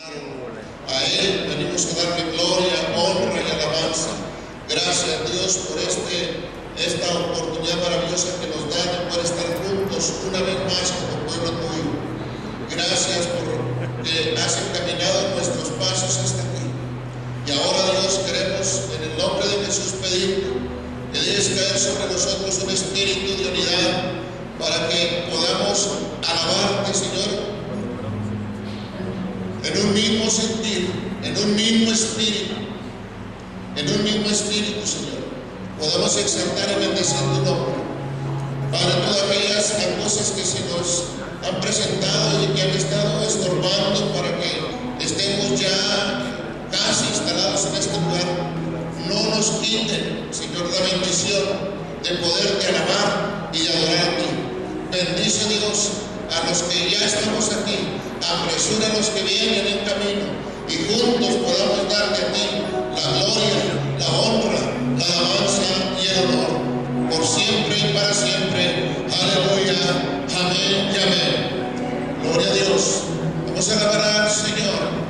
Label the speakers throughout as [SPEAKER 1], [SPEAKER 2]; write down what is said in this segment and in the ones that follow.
[SPEAKER 1] A Él venimos a darle gloria, honra y alabanza. Gracias, Dios, por esta oportunidad maravillosa que nos da de poder estar juntos una vez más como pueblo tuyo. Gracias porque has encaminado nuestros pasos hasta aquí. Y ahora, Dios, queremos en el nombre de Jesús pedirte que dejes caer sobre nosotros un espíritu de unidad para que podamos alabarte, Señor, en un mismo sentir, en un mismo espíritu, Señor. Podamos exaltar y bendecir tu nombre. Padre, todas aquellas cosas que se nos han presentado y que han estado estorbando para que estemos ya casi instalados en este lugar, no nos quiten, Señor, la bendición de poderte alabar y adorar a ti. Bendice, Dios, a los que ya estamos aquí, apresura a los que vienen en camino y juntos podamos darte a ti la gloria, la honra, la alabanza y el honor por siempre y para siempre. Aleluya, amén y amén. Gloria a Dios. Vamos a alabar al Señor.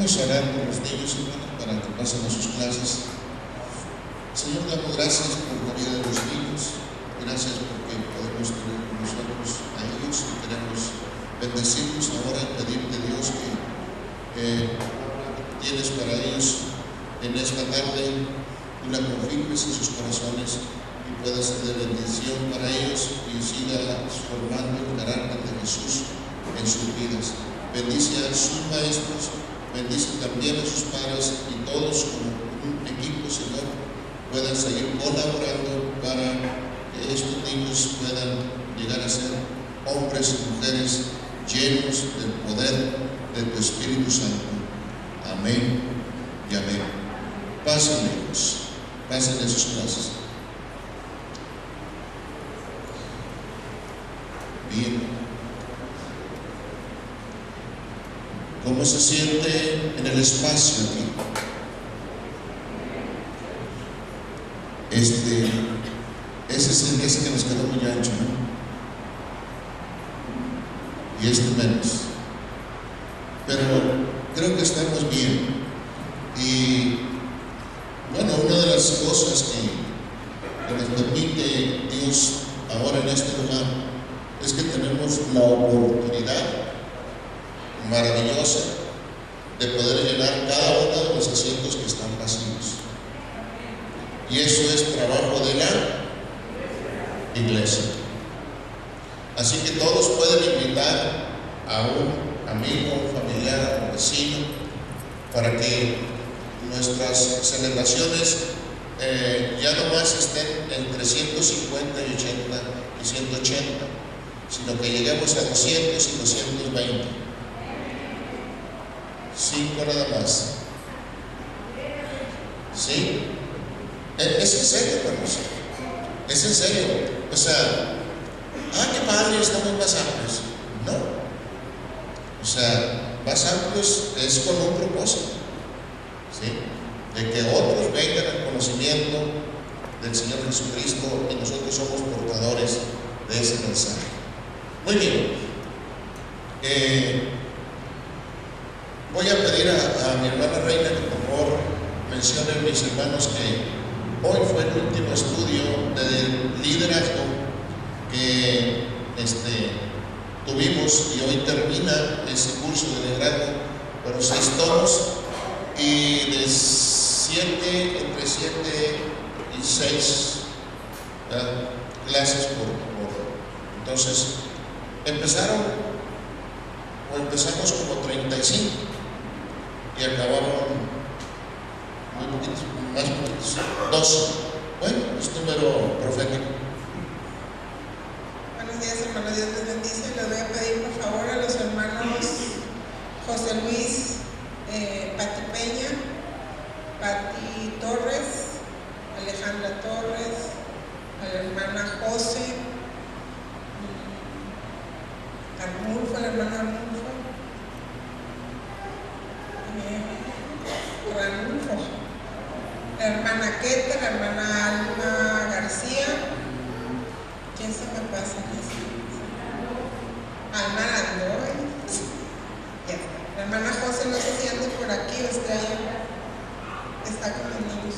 [SPEAKER 1] Vamos a orar por los niños, hermanos, para que pasen a sus clases. Señor, damos gracias por la vida de los niños. Gracias porque podemos tener con nosotros a ellos y queremos bendecirlos ahora y pedirte, Dios, que tienes para ellos en esta tarde, tú la confirmes en sus corazones y pueda ser de bendición para ellos y siga formando el carácter de Jesús en sus vidas. Bendice a sus maestros, bendice también a sus padres y todos como un equipo, Señor, puedan seguir colaborando para que estos niños puedan llegar a ser hombres y mujeres llenos del poder de tu Espíritu Santo. Amén y amén. Pasen, hijos, pasen en sus clases. Bien. ¿Cómo se siente en el espacio aquí? Ese que nos quedó muy ancho, ¿no? Y menos. Pero creo que estamos bien. Y bueno, una de las cosas que nos permite Dios ahora en este lugar es que tenemos la oportunidad maravillosa de poder llenar cada uno de los asientos que están vacíos. Y eso es trabajo de la iglesia. Así que todos pueden invitar a un amigo, un familiar, un vecino, para que nuestras celebraciones ya no más estén entre 150 y 80 y 180, sino que lleguemos a 200 y 220. 5 nada más. ¿Sí? Es en serio, hermanos. Es en serio. O sea, qué padre, estamos más amplios. No. O sea, más amplios es con un propósito. ¿Sí? De que otros vengan al conocimiento del Señor Jesucristo y nosotros somos portadores de ese mensaje. Muy bien. Voy a pedir a mi hermana Reina que por favor mencione a mis hermanos que hoy fue el último estudio de liderazgo que tuvimos y hoy termina ese curso de liderazgo, pero 6 tomos y de entre 7 y 6 clases entonces empezamos como 35 y acabaron muy poquitos, más poquitos, 12. Bueno, es número profético.
[SPEAKER 2] Buenos días, hermanos, Dios les bendice. Les voy a pedir por favor a los hermanos José Luis Pati Peña, Pati Torres, Alejandra Torres, a la hermana José, Arnulfo, la hermana Arnulfo, Ranulfo, la hermana Queta, la hermana Alma García. ¿Quién se me pasa? Alma Andoy. Ya. La hermana José, no sé si ande por aquí o está allá. Está con los niños.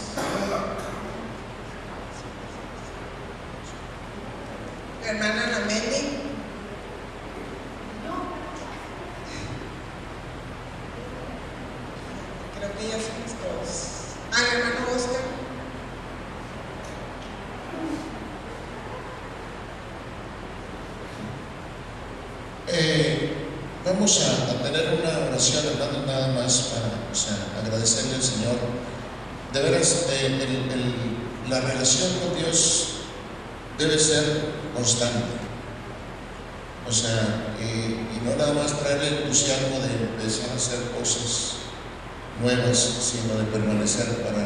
[SPEAKER 2] La hermana Anameli. Creo que ya somos todos. El hermano Oscar.
[SPEAKER 1] Vamos a tener una oración, hermano, nada más para agradecerle al Señor. De veras, la relación con Dios debe ser constante. O sea, y no nada más traer el entusiasmo de empezar a hacer cosas nuevas, sino de permanecer para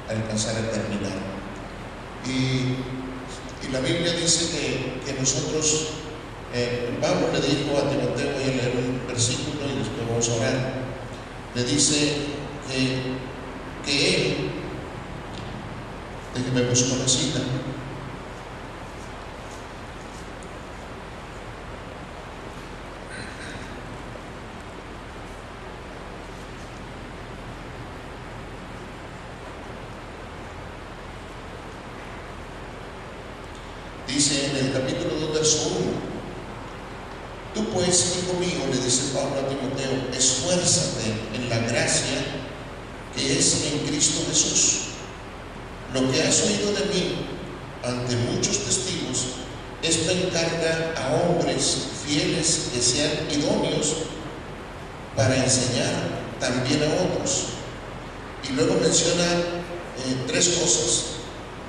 [SPEAKER 1] alcanzar a terminar. Y la Biblia dice que nosotros, Pablo le dijo a Timoteo, voy a leer un versículo y después vamos a orar, le dice que él, déjeme buscar la cita, Dice en el capítulo 2, verso 1: tú pues, hijo mío, le dice Pablo a Timoteo, esfuérzate en la gracia que es en Cristo Jesús. Lo que has oído de mí ante muchos testigos, esto encarga a hombres fieles que sean idóneos para enseñar también a otros. Y luego menciona tres cosas.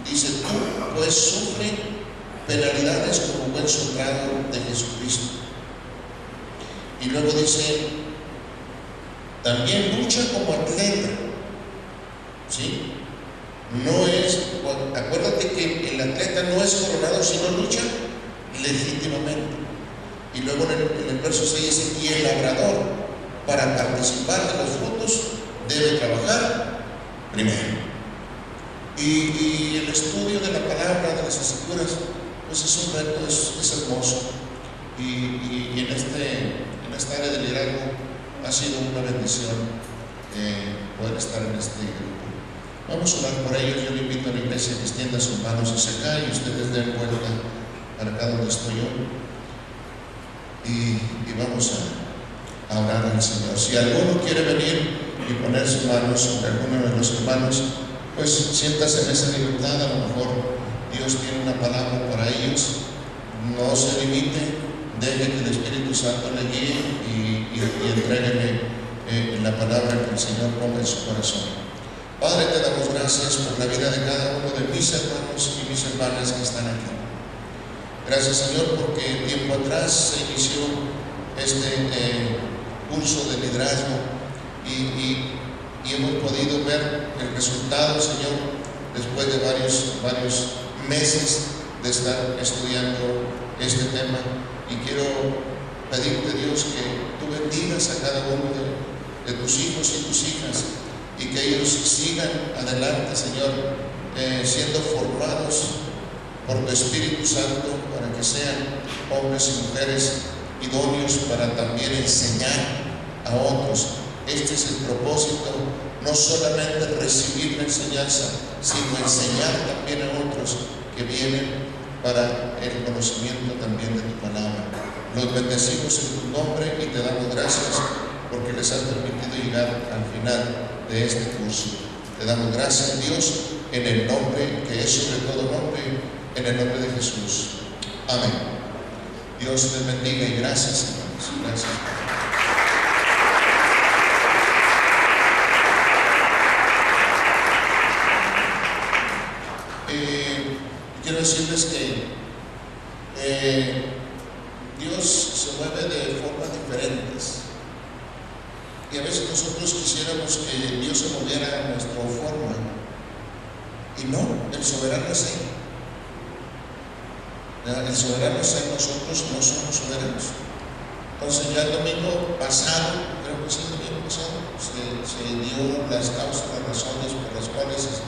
[SPEAKER 1] Dice, tú pues sufre penalidades como buen soldado de Jesucristo. Y luego dice, también lucha como atleta, ¿sí? No es, acuérdate que el atleta no es coronado, sino lucha legítimamente. Y luego en el verso 6 dice, y el labrador, para participar de los frutos, debe trabajar primero. Y el estudio de la palabra, de las escrituras, pues es un reto, es hermoso. Y en esta área de liderazgo ha sido una bendición poder estar en este grupo. Vamos a orar por ellos. Yo le invito a la iglesia que extienda sus manos hacia acá y ustedes den vuelta para acá donde estoy yo. Y vamos a orar al Señor. Si alguno quiere venir y poner sus manos sobre alguno de los hermanos, pues siéntase en esa libertad. A lo mejor Dios tiene una palabra para ellos. No se limite, deje que el Espíritu Santo le guíe y entréguele la palabra que el Señor ponga en su corazón. Padre, te damos gracias por la vida de cada uno de mis hermanos y mis hermanas que están aquí. Gracias, Señor, porque tiempo atrás se inició este curso de liderazgo y hemos podido ver el resultado, Señor, después de varios meses de estar estudiando este tema. Y quiero pedirte, Dios, que tú bendigas a cada uno de tus hijos y tus hijas, y que ellos sigan adelante, Señor, siendo formados por tu Espíritu Santo para que sean hombres y mujeres idóneos para también enseñar a otros. Este es el propósito, no solamente recibir la enseñanza, sino enseñar también a otros que vienen para el conocimiento también de tu palabra. Los bendecimos en tu nombre y te damos gracias porque les has permitido llegar al final de este curso. Te damos gracias, Dios, en el nombre que es sobre todo nombre, en el nombre de Jesús. Amén. Dios les bendiga y gracias, hermanos. Gracias. Quiero decirles que Dios se mueve de formas diferentes. Y a veces nosotros quisiéramos que Dios se moviera a nuestra forma. Y no, el soberano es Él. El soberano es Él, nosotros no somos soberanos. Entonces ya el domingo pasado, creo que sí, el domingo pasado, se dio las causas, las razones por las cuales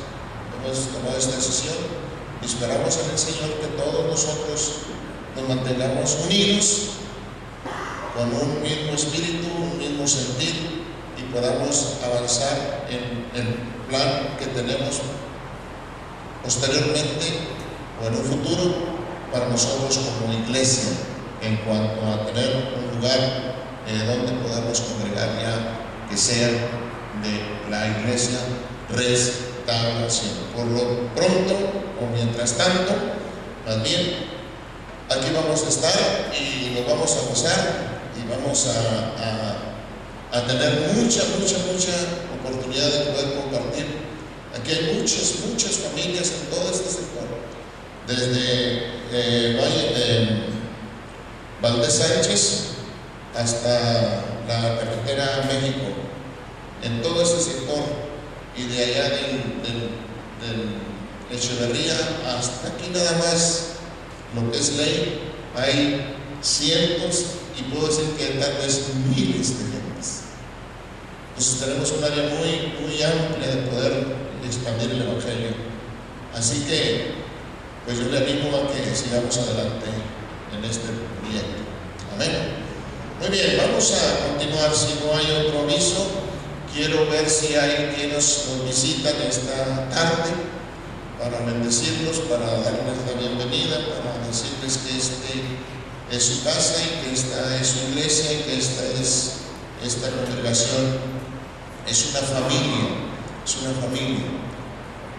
[SPEAKER 1] hemos tomado esta decisión. Y esperamos en el Señor que todos nosotros nos mantengamos unidos con un mismo espíritu, un mismo sentir, y podamos avanzar en el plan que tenemos posteriormente o en un futuro para nosotros como iglesia, en cuanto a tener un lugar donde podamos congregar ya que sea de la iglesia Restauración. Por lo pronto, o mientras tanto, más bien, aquí vamos a estar y nos vamos a gozar y vamos a tener mucha oportunidad de poder compartir. Aquí hay muchas familias en todo este sector, desde Valle de Valdés Sánchez hasta la carretera México, en todo este sector, y de allá del Echeverría hasta aquí nada más, lo que es Ley, hay cientos y puedo decir que tal vez miles de gentes. Entonces tenemos un área muy amplia de poder expandir el Evangelio. Así que pues yo le animo a que sigamos adelante en este proyecto. Amén. Muy bien, vamos a continuar. Si no hay otro aviso, quiero ver si hay quienes nos visitan esta tarde para bendecirlos, para darles la bienvenida, para decirles que es su casa y que esta es su iglesia y que esta congregación es una familia.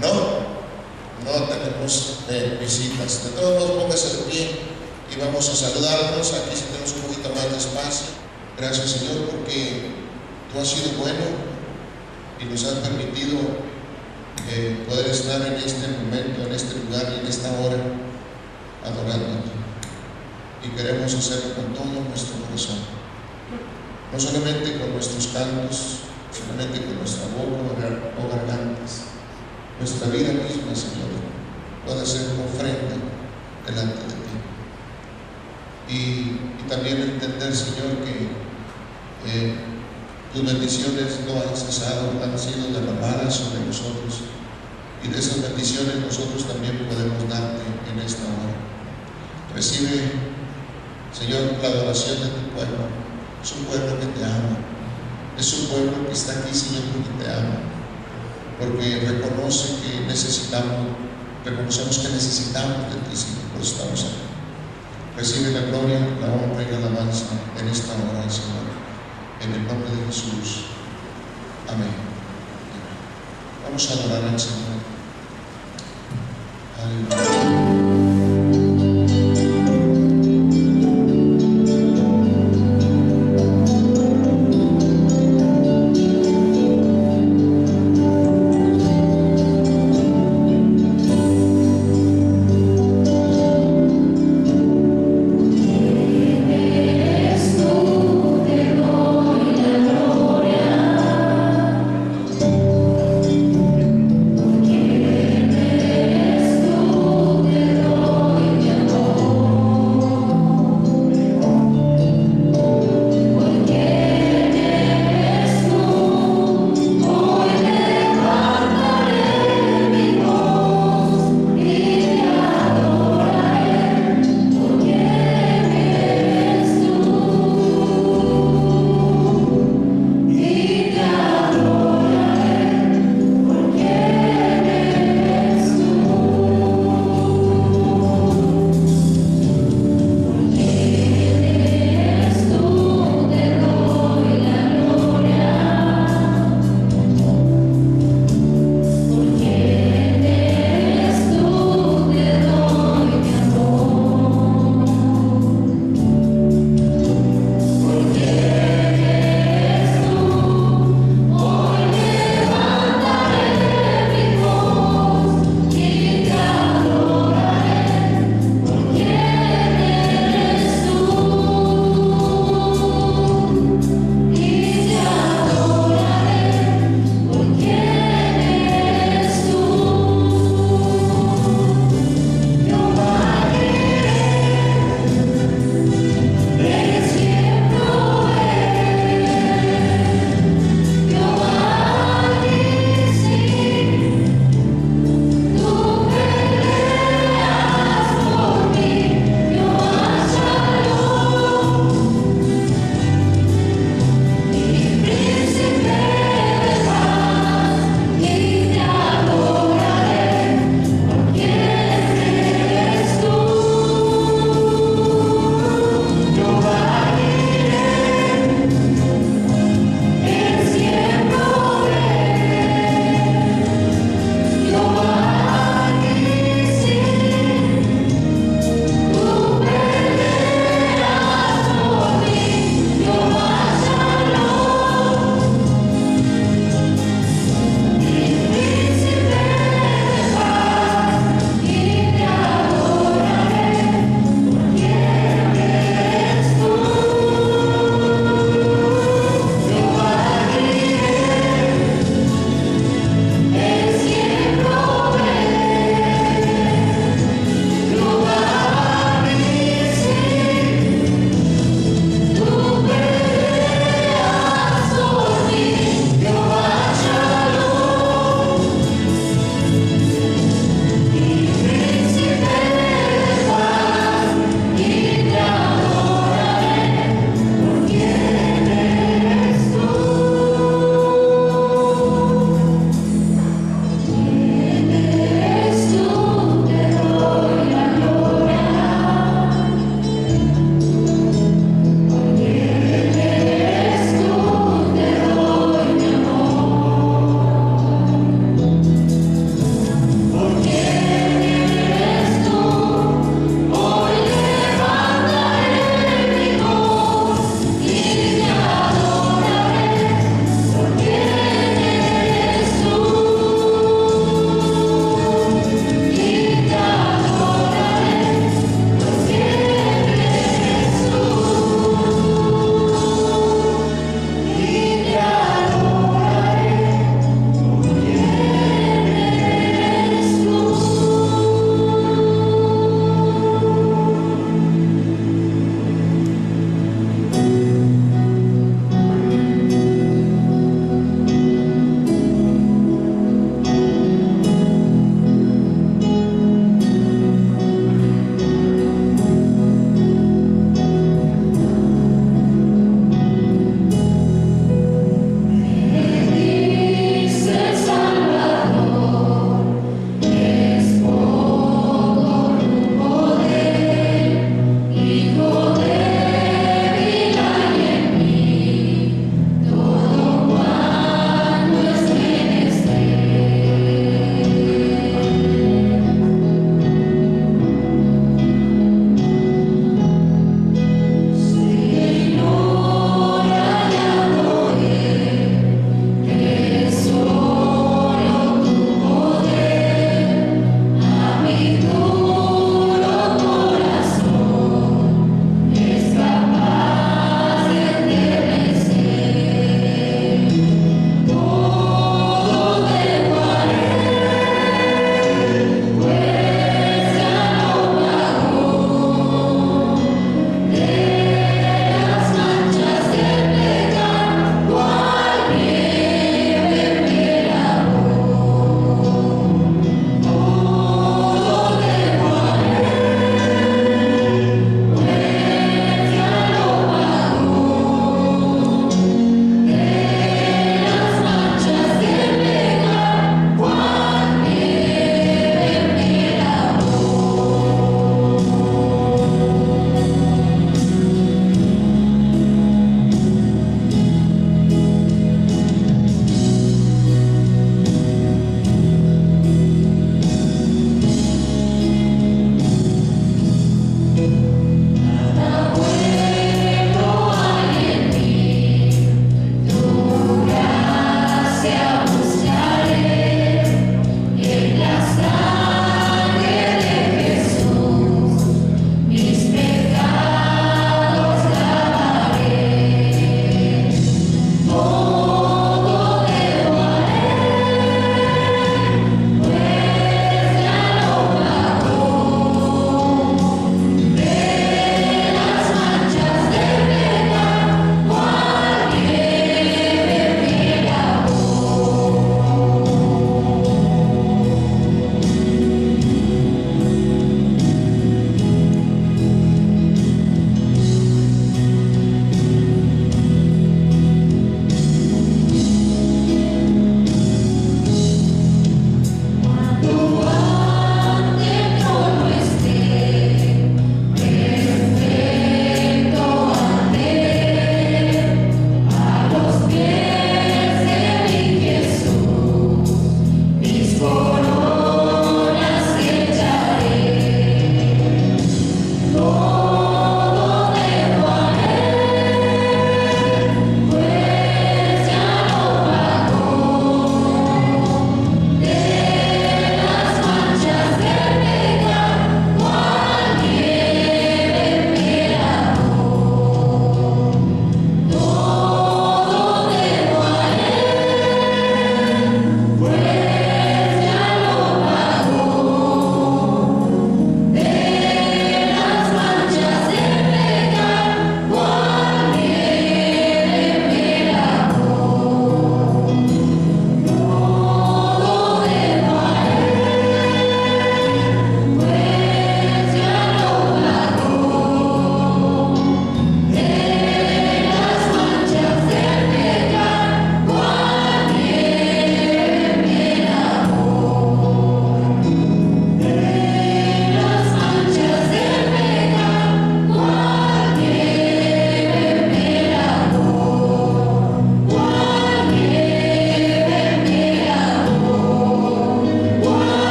[SPEAKER 1] No tenemos visitas. De todos modos, póngase de pie y vamos a saludarnos. Aquí sí tenemos un poquito más de espacio. Gracias, Señor, porque tú has sido bueno y nos has permitido poder estar en este momento, en este lugar y en esta hora adorándote. Y queremos hacerlo con todo nuestro corazón, no solamente con nuestros cantos, solamente con nuestra boca o gargantas. Nuestra vida misma, Señor, puede ser una ofrenda delante de ti. Y también entender, Señor, que tus bendiciones no han cesado, han sido derramadas sobre nosotros. Y de esas bendiciones nosotros también podemos darte en esta hora. Recibe, Señor, la adoración de tu pueblo. Es un pueblo que te ama. Es un pueblo que está aquí, Señor, porque te ama. Porque reconocemos que necesitamos de ti, Señor, por eso estamos aquí. Recibe la gloria, la honra y la alabanza en esta hora, Señor, en el nombre de Jesús. Amén. Vamos a adorar al Señor. Aleluya.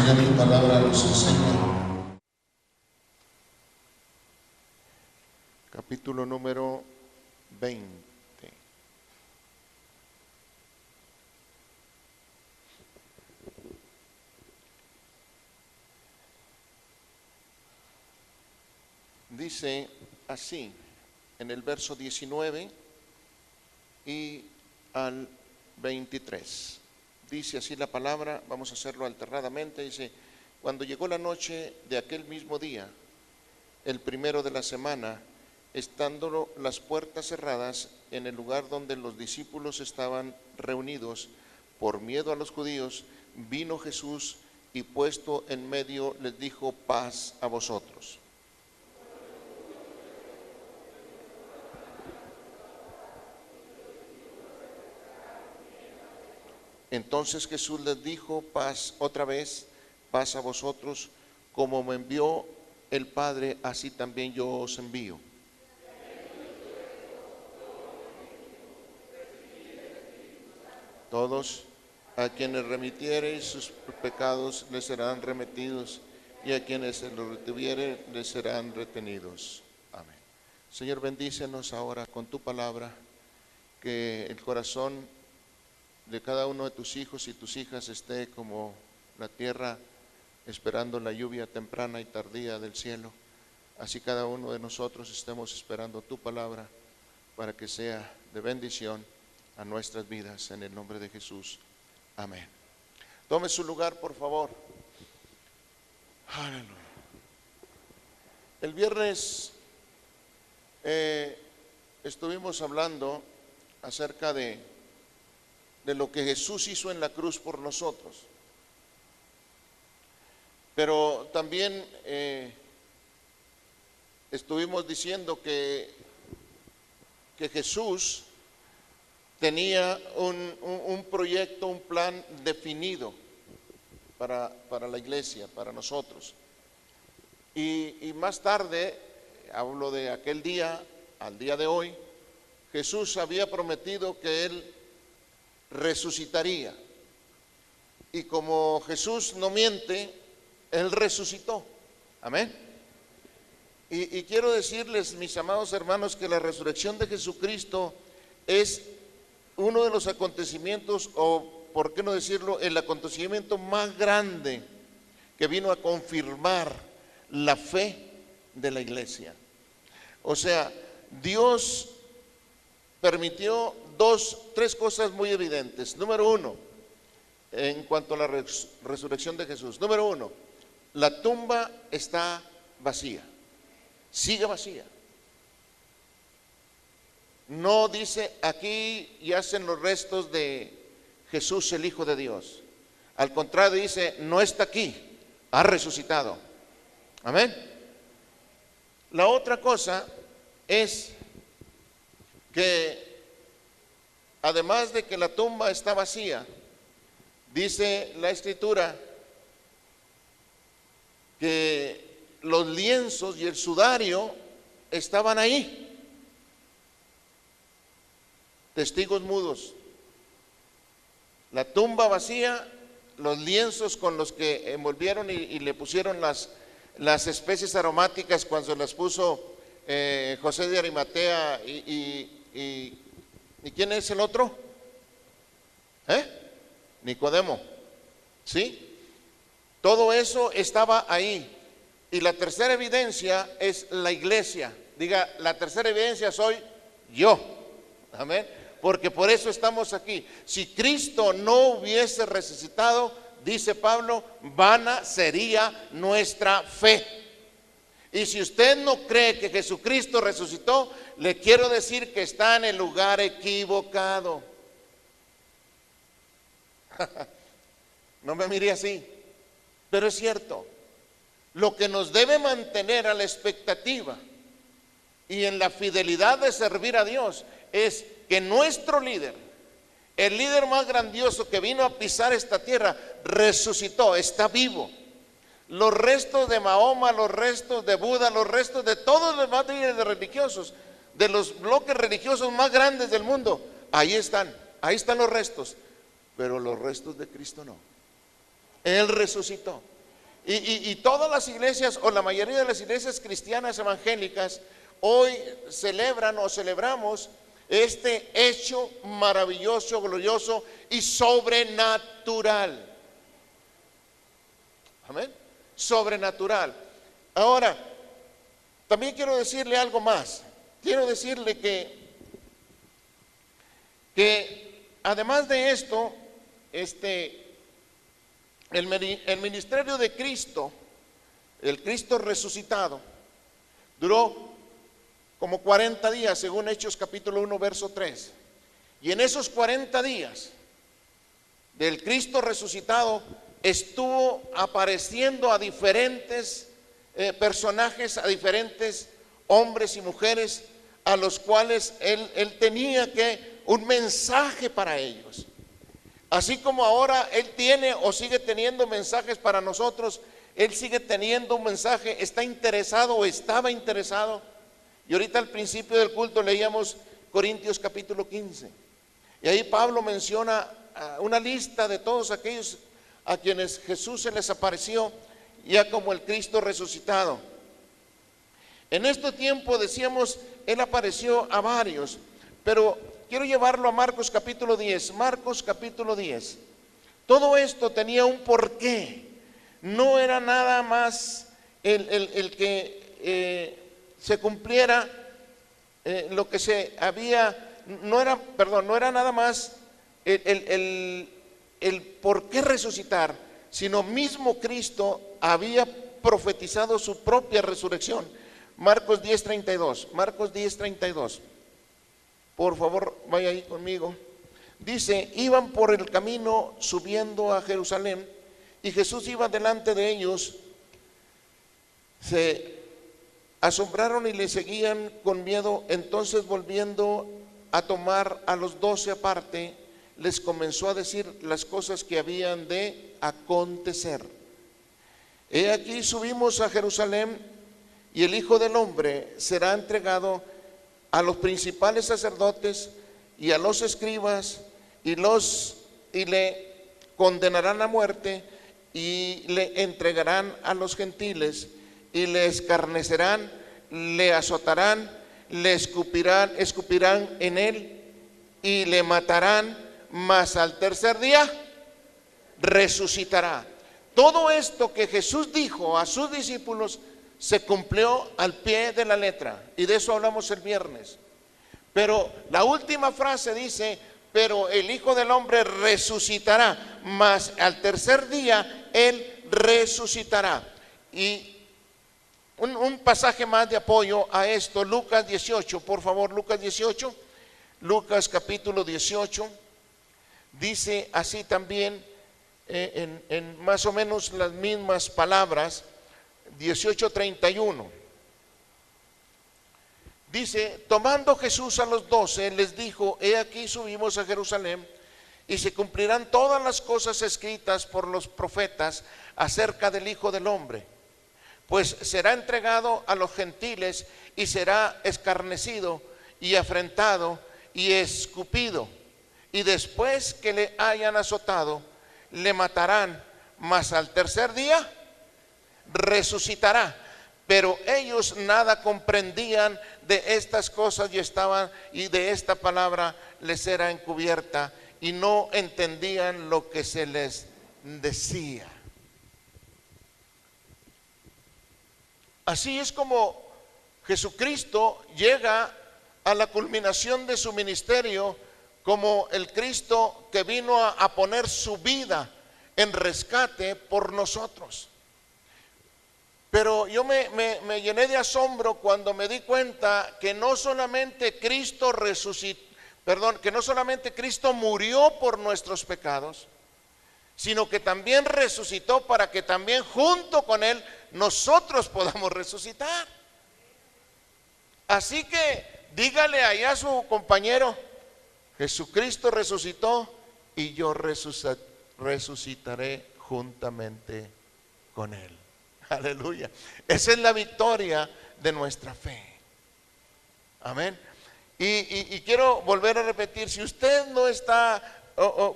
[SPEAKER 1] Señor, tu palabra nos enseña.
[SPEAKER 3] Capítulo número 20. Dice así, en el verso 19 y al 23. Dice así la palabra, vamos a hacerlo alternadamente. Dice: cuando llegó la noche de aquel mismo día, el primero de la semana, estando las puertas cerradas en el lugar donde los discípulos estaban reunidos, por miedo a los judíos, vino Jesús y puesto en medio les dijo: paz a vosotros. Entonces Jesús les dijo: paz, otra vez, paz a vosotros, como me envió el Padre, así también yo os envío. Todos a quienes remitiereis sus pecados les serán remitidos, y a quienes se los retuviere les serán retenidos. Amén. Señor, bendícenos ahora con tu palabra, que el corazón de cada uno de tus hijos y tus hijas esté como la tierra esperando la lluvia temprana y tardía del cielo. Así cada uno de nosotros estemos esperando tu palabra para que sea de bendición a nuestras vidas, en el nombre de Jesús. Amén. Tome su lugar, por favor. Aleluya. El viernes estuvimos hablando acerca de lo que Jesús hizo en la cruz por nosotros. Pero también estuvimos diciendo que Jesús tenía un proyecto, un plan definido para la iglesia, para nosotros. Y más tarde, hablo de aquel día, al día de hoy, Jesús había prometido que Él resucitaría. Y como Jesús no miente, Él resucitó. Amén. Y quiero decirles, mis amados hermanos, que la resurrección de Jesucristo es uno de los acontecimientos, o por qué no decirlo, el acontecimiento más grande que vino a confirmar la fe de la iglesia. O sea, Dios permitió tres cosas muy evidentes. Número uno, en cuanto a la resurrección de Jesús. Número uno, la tumba está vacía, sigue vacía. No dice aquí yacen los restos de Jesús, el Hijo de Dios. Al contrario, dice: no está aquí, ha resucitado. Amén. La otra cosa es que además de que la tumba está vacía, dice la Escritura que los lienzos y el sudario estaban ahí. Testigos mudos. La tumba vacía, los lienzos con los que envolvieron y le pusieron las especies aromáticas cuando se las puso José de Arimatea y ¿quién es el otro? Nicodemo. ¿Sí? Todo eso estaba ahí. Y la tercera evidencia es la iglesia. Diga, la tercera evidencia soy yo. Amén. Porque por eso estamos aquí. Si Cristo no hubiese resucitado, dice Pablo, vana sería nuestra fe. Y si usted no cree que Jesucristo resucitó, le quiero decir que está en el lugar equivocado. No me mire así, pero es cierto. Lo que nos debe mantener a la expectativa y en la fidelidad de servir a Dios es que nuestro líder, el líder más grandioso que vino a pisar esta tierra, resucitó, está vivo. Los restos de Mahoma, los restos de Buda, los restos de todos los demás líderes religiosos, de los bloques religiosos más grandes del mundo, ahí están los restos, pero los restos de Cristo no. Él resucitó. Y todas las iglesias, o la mayoría de las iglesias cristianas evangélicas, hoy celebran o celebramos este hecho maravilloso, glorioso y sobrenatural. Amén. Sobrenatural. Ahora, también quiero decirle algo más. Quiero decirle que además de esto, el ministerio de Cristo, el Cristo resucitado, duró como 40 días, según Hechos capítulo 1, verso 3. Y en esos 40 días del Cristo resucitado, estuvo apareciendo a diferentes personajes, a diferentes hombres y mujeres, a los cuales él tenía un mensaje para ellos. Así como ahora Él tiene o sigue teniendo mensajes para nosotros, Él sigue teniendo un mensaje, está interesado o estaba interesado. Y ahorita al principio del culto leíamos Corintios capítulo 15. Y ahí Pablo menciona una lista de todos aquellos a quienes Jesús se les apareció, ya como el Cristo resucitado. En este tiempo, decíamos, Él apareció a varios, pero quiero llevarlo a Marcos capítulo 10. Marcos capítulo 10. Todo esto tenía un porqué. No era nada más el que se cumpliera lo que se había, no era nada más el por qué resucitar, sino mismo Cristo había profetizado su propia resurrección. Marcos 10:32. Marcos 10:32. Por favor, vaya ahí conmigo. Dice: iban por el camino subiendo a Jerusalén, y Jesús iba delante de ellos. Se asombraron y le seguían con miedo. Entonces, volviendo a tomar a los 12 aparte, les comenzó a decir las cosas que habían de acontecer. He aquí, subimos a Jerusalén, y el Hijo del Hombre será entregado a los principales sacerdotes y a los escribas, y le condenarán a muerte, y le entregarán a los gentiles, y le escarnecerán, le azotarán, le escupirán en él, y le matarán, mas al tercer día resucitará. Todo esto que Jesús dijo a sus discípulos se cumplió al pie de la letra, y de eso hablamos el viernes. Pero la última frase dice: pero el Hijo del Hombre resucitará, mas al tercer día Él resucitará. Y un pasaje más de apoyo a esto, Lucas 18, por favor, Lucas 18. Lucas capítulo 18 dice así también, en más o menos las mismas palabras. 18:31 dice: tomando Jesús a los 12, les dijo: he aquí, subimos a Jerusalén, y se cumplirán todas las cosas escritas por los profetas acerca del Hijo del Hombre, pues será entregado a los gentiles, y será escarnecido y afrentado y escupido, y después que le hayan azotado, le matarán, mas al tercer día resucitará. Pero ellos nada comprendían de estas cosas, y de esta palabra les era encubierta, y no entendían lo que se les decía. Así es como Jesucristo llega a la culminación de su ministerio como el Cristo que vino a poner su vida en rescate por nosotros. Pero yo me llené de asombro cuando me di cuenta que no solamente Cristo que no solamente Cristo murió por nuestros pecados, sino que también resucitó para que también junto con Él nosotros podamos resucitar. Así que dígale allá a su compañero: Jesucristo resucitó, y yo resucitaré juntamente con Él. Aleluya. Esa es la victoria de nuestra fe. Amén. Y quiero volver a repetir: si usted no está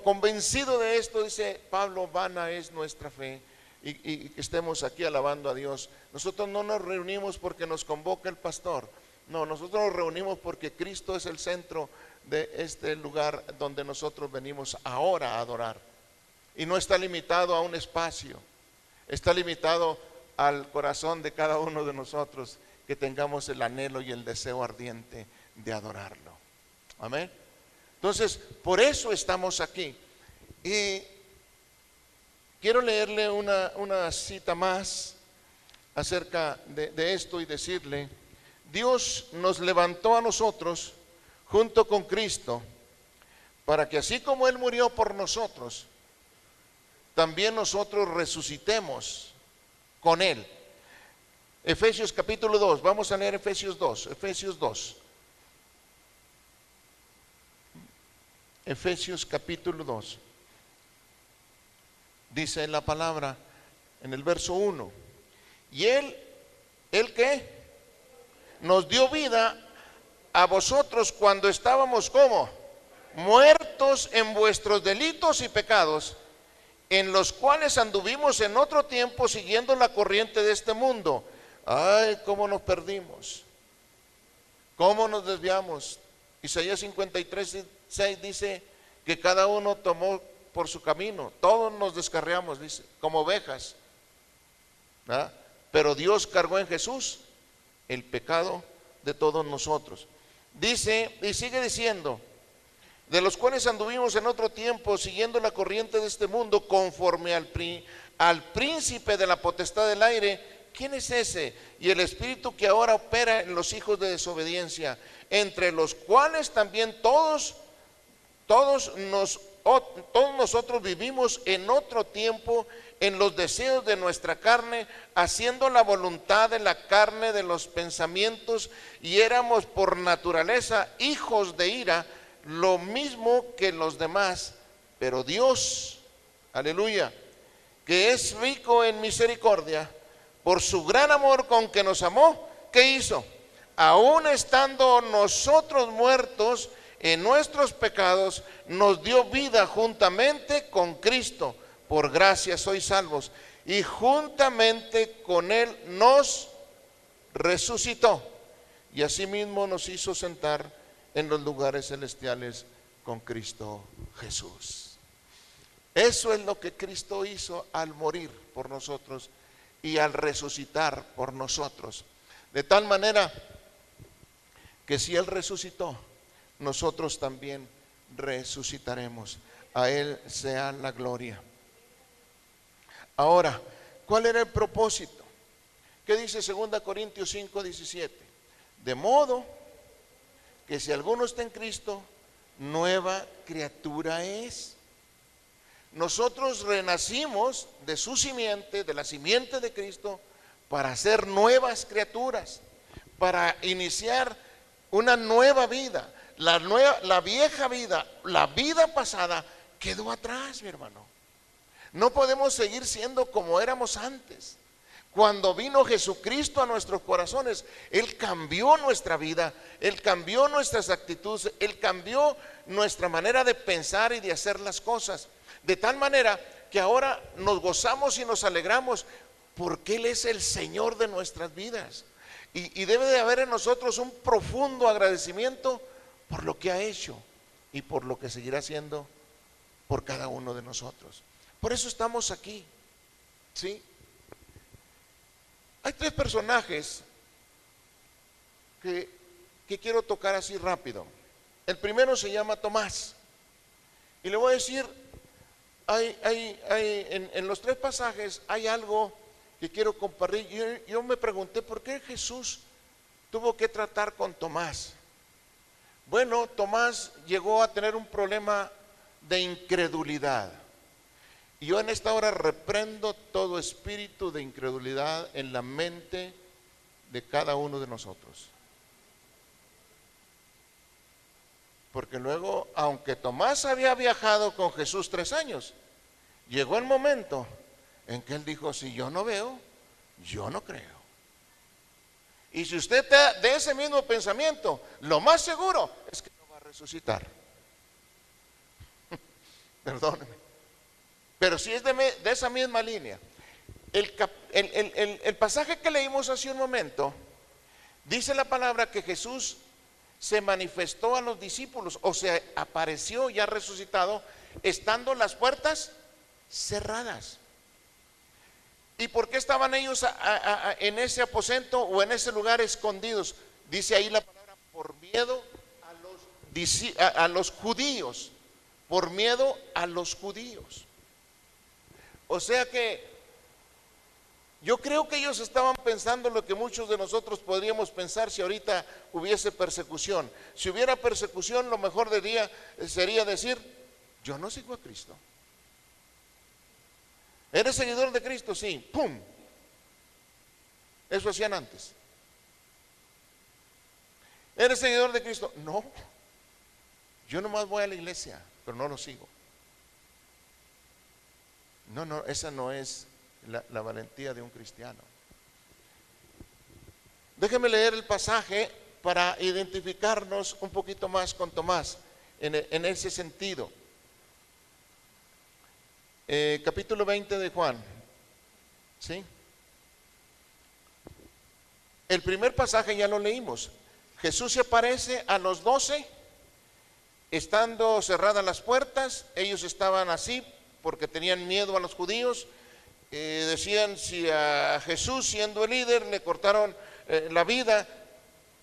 [SPEAKER 3] convencido de esto, dice Pablo, vana es nuestra fe, y que estemos aquí alabando a Dios. Nosotros no nos reunimos porque nos convoca el pastor. No, nosotros nos reunimos porque Cristo es el centro de este lugar donde nosotros venimos ahora a adorar. Y no está limitado a un espacio, está limitado al corazón de cada uno de nosotros, que tengamos el anhelo y el deseo ardiente de adorarlo. Amén. Entonces, por eso estamos aquí. Y quiero leerle una cita más acerca de esto y decirle: Dios nos levantó a nosotros junto con Cristo, para que así como Él murió por nosotros, también nosotros resucitemos con Él. Efesios capítulo 2, vamos a leer Efesios 2, Efesios capítulo 2. Dice la palabra en el verso 1: y Él ¿qué? Nos dio vida a vosotros cuando estábamos ¿cómo? Muertos en vuestros delitos y pecados, en los cuales anduvimos en otro tiempo siguiendo la corriente de este mundo. Ay, cómo nos perdimos, cómo nos desviamos. Isaías 53:6 dice que cada uno tomó por su camino, todos nos descarriamos, dice, como ovejas, ¿verdad? Pero Dios cargó en Jesús el pecado de todos nosotros. Dice, y sigue diciendo: de los cuales anduvimos en otro tiempo siguiendo la corriente de este mundo, conforme al príncipe de la potestad del aire. ¿Quién es ese? Y el espíritu que ahora opera en los hijos de desobediencia, entre los cuales también todos nosotros vivimos en otro tiempo en los deseos de nuestra carne, haciendo la voluntad de la carne, de los pensamientos, y éramos por naturaleza hijos de ira, lo mismo que los demás. Pero Dios, aleluya, que es rico en misericordia, por su gran amor con que nos amó, ¿qué hizo? Aún estando nosotros muertos en nuestros pecados, nos dio vida juntamente con Cristo. Por gracia sois salvos, y juntamente con Él nos resucitó, y asimismo nos hizo sentar en los lugares celestiales con Cristo Jesús. Eso es lo que Cristo hizo al morir por nosotros y al resucitar por nosotros. De tal manera que si Él resucitó, nosotros también resucitaremos. A Él sea la gloria. Ahora, ¿cuál era el propósito? ¿Qué dice 2 Corintios 5:17? De modo que si alguno está en Cristo, nueva criatura es. Nosotros renacimos de su simiente, de la simiente de Cristo, para ser nuevas criaturas, para iniciar una nueva vida. La vieja vida, la vida pasada, quedó atrás, mi hermano. No podemos seguir siendo como éramos antes. Cuando vino Jesucristo a nuestros corazones, Él cambió nuestra vida, Él cambió nuestras actitudes, Él cambió nuestra manera de pensar y de hacer las cosas. De tal manera que ahora nos gozamos y nos alegramos porque Él es el Señor de nuestras vidas. Y debe de haber en nosotros un profundo agradecimiento por lo que ha hecho y por lo que seguirá haciendo por cada uno de nosotros. Por eso estamos aquí, ¿sí? Hay tres personajes que quiero tocar así rápido. El primero se llama Tomás. Y le voy a decir, en los tres pasajes hay algo que quiero compartir. Yo me pregunté, ¿por qué Jesús tuvo que tratar con Tomás? Bueno, Tomás llegó a tener un problema de incredulidad. Y yo en esta hora reprendo todo espíritu de incredulidad en la mente de cada uno de nosotros. Porque luego, aunque Tomás había viajado con Jesús 3 años, llegó el momento en que él dijo: si yo no veo, yo no creo. Y si usted está de ese mismo pensamiento, lo más seguro es que no va a resucitar. Perdóneme. Pero si es de esa misma línea, el pasaje que leímos hace un momento, dice la palabra que Jesús se manifestó a los discípulos, o sea, apareció ya resucitado, estando las puertas cerradas. ¿Y por qué estaban ellos en ese aposento o en ese lugar escondidos? Dice ahí la palabra, por miedo a los judíos, por miedo a los judíos. O sea que yo creo que ellos estaban pensando lo que muchos de nosotros podríamos pensar si ahorita hubiese persecución. Si hubiera persecución, lo mejor sería decir, yo no sigo a Cristo. ¿Eres seguidor de Cristo? Sí. ¡Pum! Eso hacían antes. ¿Eres seguidor de Cristo? No. Yo nomás voy a la iglesia, pero no lo sigo. No, esa no es la valentía de un cristiano. Déjeme leer el pasaje para identificarnos un poquito más con Tomás en ese sentido. Capítulo 20 de Juan, ¿sí? El primer pasaje ya lo leímos. Jesús se aparece a los 12, estando cerradas las puertas. Ellos estaban así porque tenían miedo a los judíos. Decían, si a Jesús, siendo el líder, le cortaron la vida,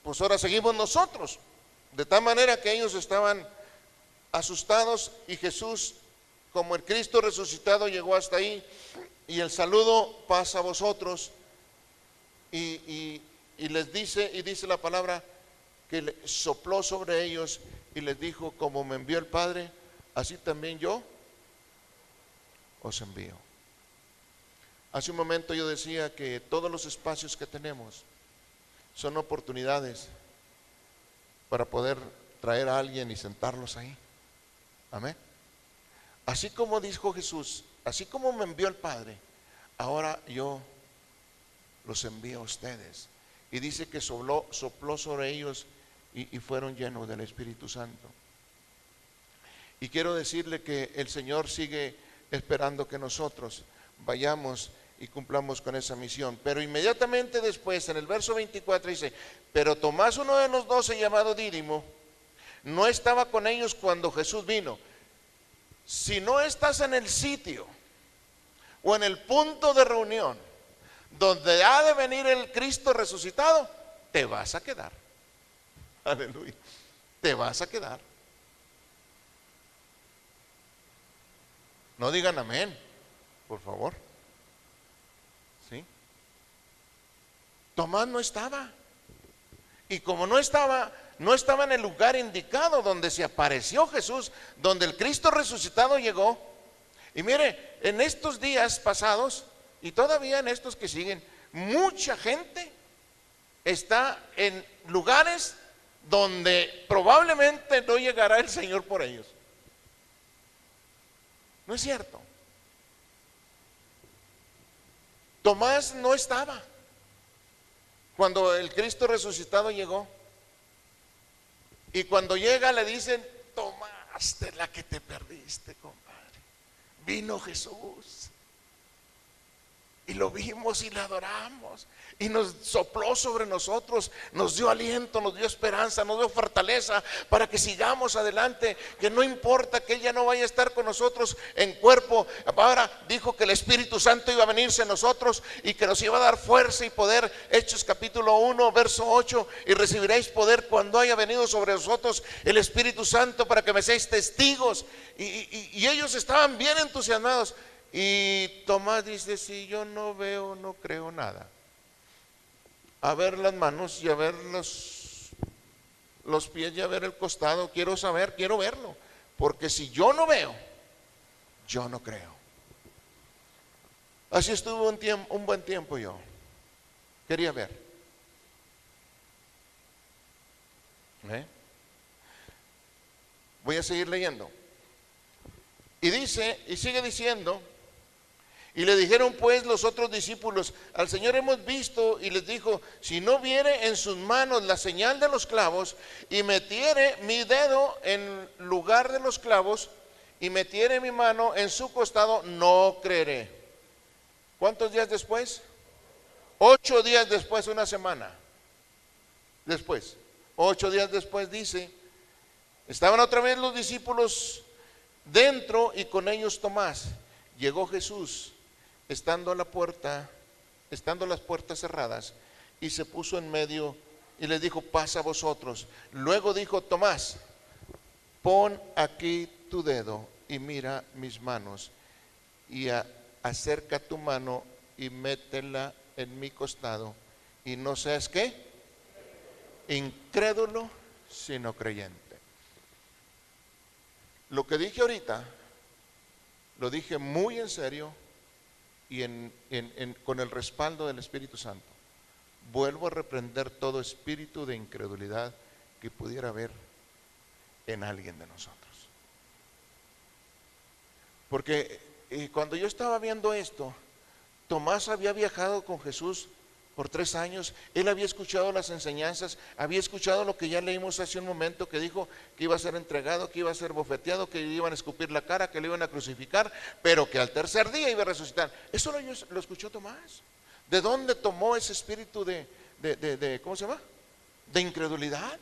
[SPEAKER 3] pues ahora seguimos nosotros. De tal manera que ellos estaban asustados, y Jesús, como el Cristo resucitado, llegó hasta ahí, y el saludo pasa a vosotros, y les dice, y dice la palabra que le sopló sobre ellos y les dijo, como me envió el Padre, así también yo os envío. Hace un momento yo decía que todos los espacios que tenemos son oportunidades para poder traer a alguien y sentarlos ahí. Amén. Así como dijo Jesús, así como me envió el Padre, ahora yo los envío a ustedes. Y dice que sopló sobre ellos y fueron llenos del Espíritu Santo. Y quiero decirle que el Señor sigue esperando que nosotros vayamos y cumplamos con esa misión. Pero inmediatamente después, en el verso 24 dice, pero Tomás, uno de los 12, llamado Dídimo, no estaba con ellos cuando Jesús vino. Si no estás en el sitio o en el punto de reunión donde ha de venir el Cristo resucitado, te vas a quedar. Aleluya. Te vas a quedar. No digan amén, por favor. ¿Sí? Tomás no estaba. Y como no estaba en el lugar indicado donde se apareció Jesús, donde el Cristo resucitado llegó. Y mire, en estos días pasados y todavía en estos que siguen, mucha gente está en lugares donde probablemente no llegará el Señor por ellos. ¿No es cierto? Tomás no estaba cuando el Cristo resucitado llegó. Y cuando llega le dicen, Tomás, de la que te perdiste, compadre. Vino Jesús. Y lo vimos y le adoramos. Y nos sopló sobre nosotros, nos dio aliento, nos dio esperanza, nos dio fortaleza para que sigamos adelante. Que no importa que Él ya no vaya a estar con nosotros en cuerpo. Ahora dijo que el Espíritu Santo iba a venirse en nosotros y que nos iba a dar fuerza y poder. Hechos capítulo 1, verso 8. Y recibiréis poder cuando haya venido sobre vosotros el Espíritu Santo para que me seáis testigos. Y ellos estaban bien entusiasmados. Y Tomás dice, si yo no veo, no creo nada. A ver las manos y a ver los pies y a ver el costado. Quiero saber, quiero verlo. Porque si yo no veo, yo no creo. Así estuvo un buen tiempo yo. Quería ver. Voy a seguir leyendo. Y dice, y sigue diciendo, y le dijeron pues los otros discípulos, al Señor hemos visto, y les dijo, si no viere en sus manos la señal de los clavos, y metiere mi dedo en lugar de los clavos, y metiere mi mano en su costado, no creeré. ¿Cuántos días después? 8 días después, una semana después. 8 días después dice, estaban otra vez los discípulos dentro y con ellos Tomás. Llegó Jesús, estando las puertas cerradas, y se puso en medio y les dijo, pasa a vosotros. Luego dijo Tomás, pon aquí tu dedo y mira mis manos, y acerca tu mano y métela en mi costado, y no seas ¿qué? Incrédulo, sino creyente. Lo que dije ahorita, lo dije muy en serio y con el respaldo del Espíritu Santo. Vuelvo a reprender todo espíritu de incredulidad que pudiera haber en alguien de nosotros. Porque cuando yo estaba viendo esto, Tomás había viajado con Jesús por 3 años. Él había escuchado las enseñanzas, había escuchado lo que ya leímos hace un momento, que dijo que iba a ser entregado, que iba a ser bofeteado, que le iban a escupir la cara, que le iban a crucificar, pero que al tercer día iba a resucitar. Eso lo escuchó Tomás. ¿De dónde tomó ese espíritu de ¿cómo se llama? De incredulidad?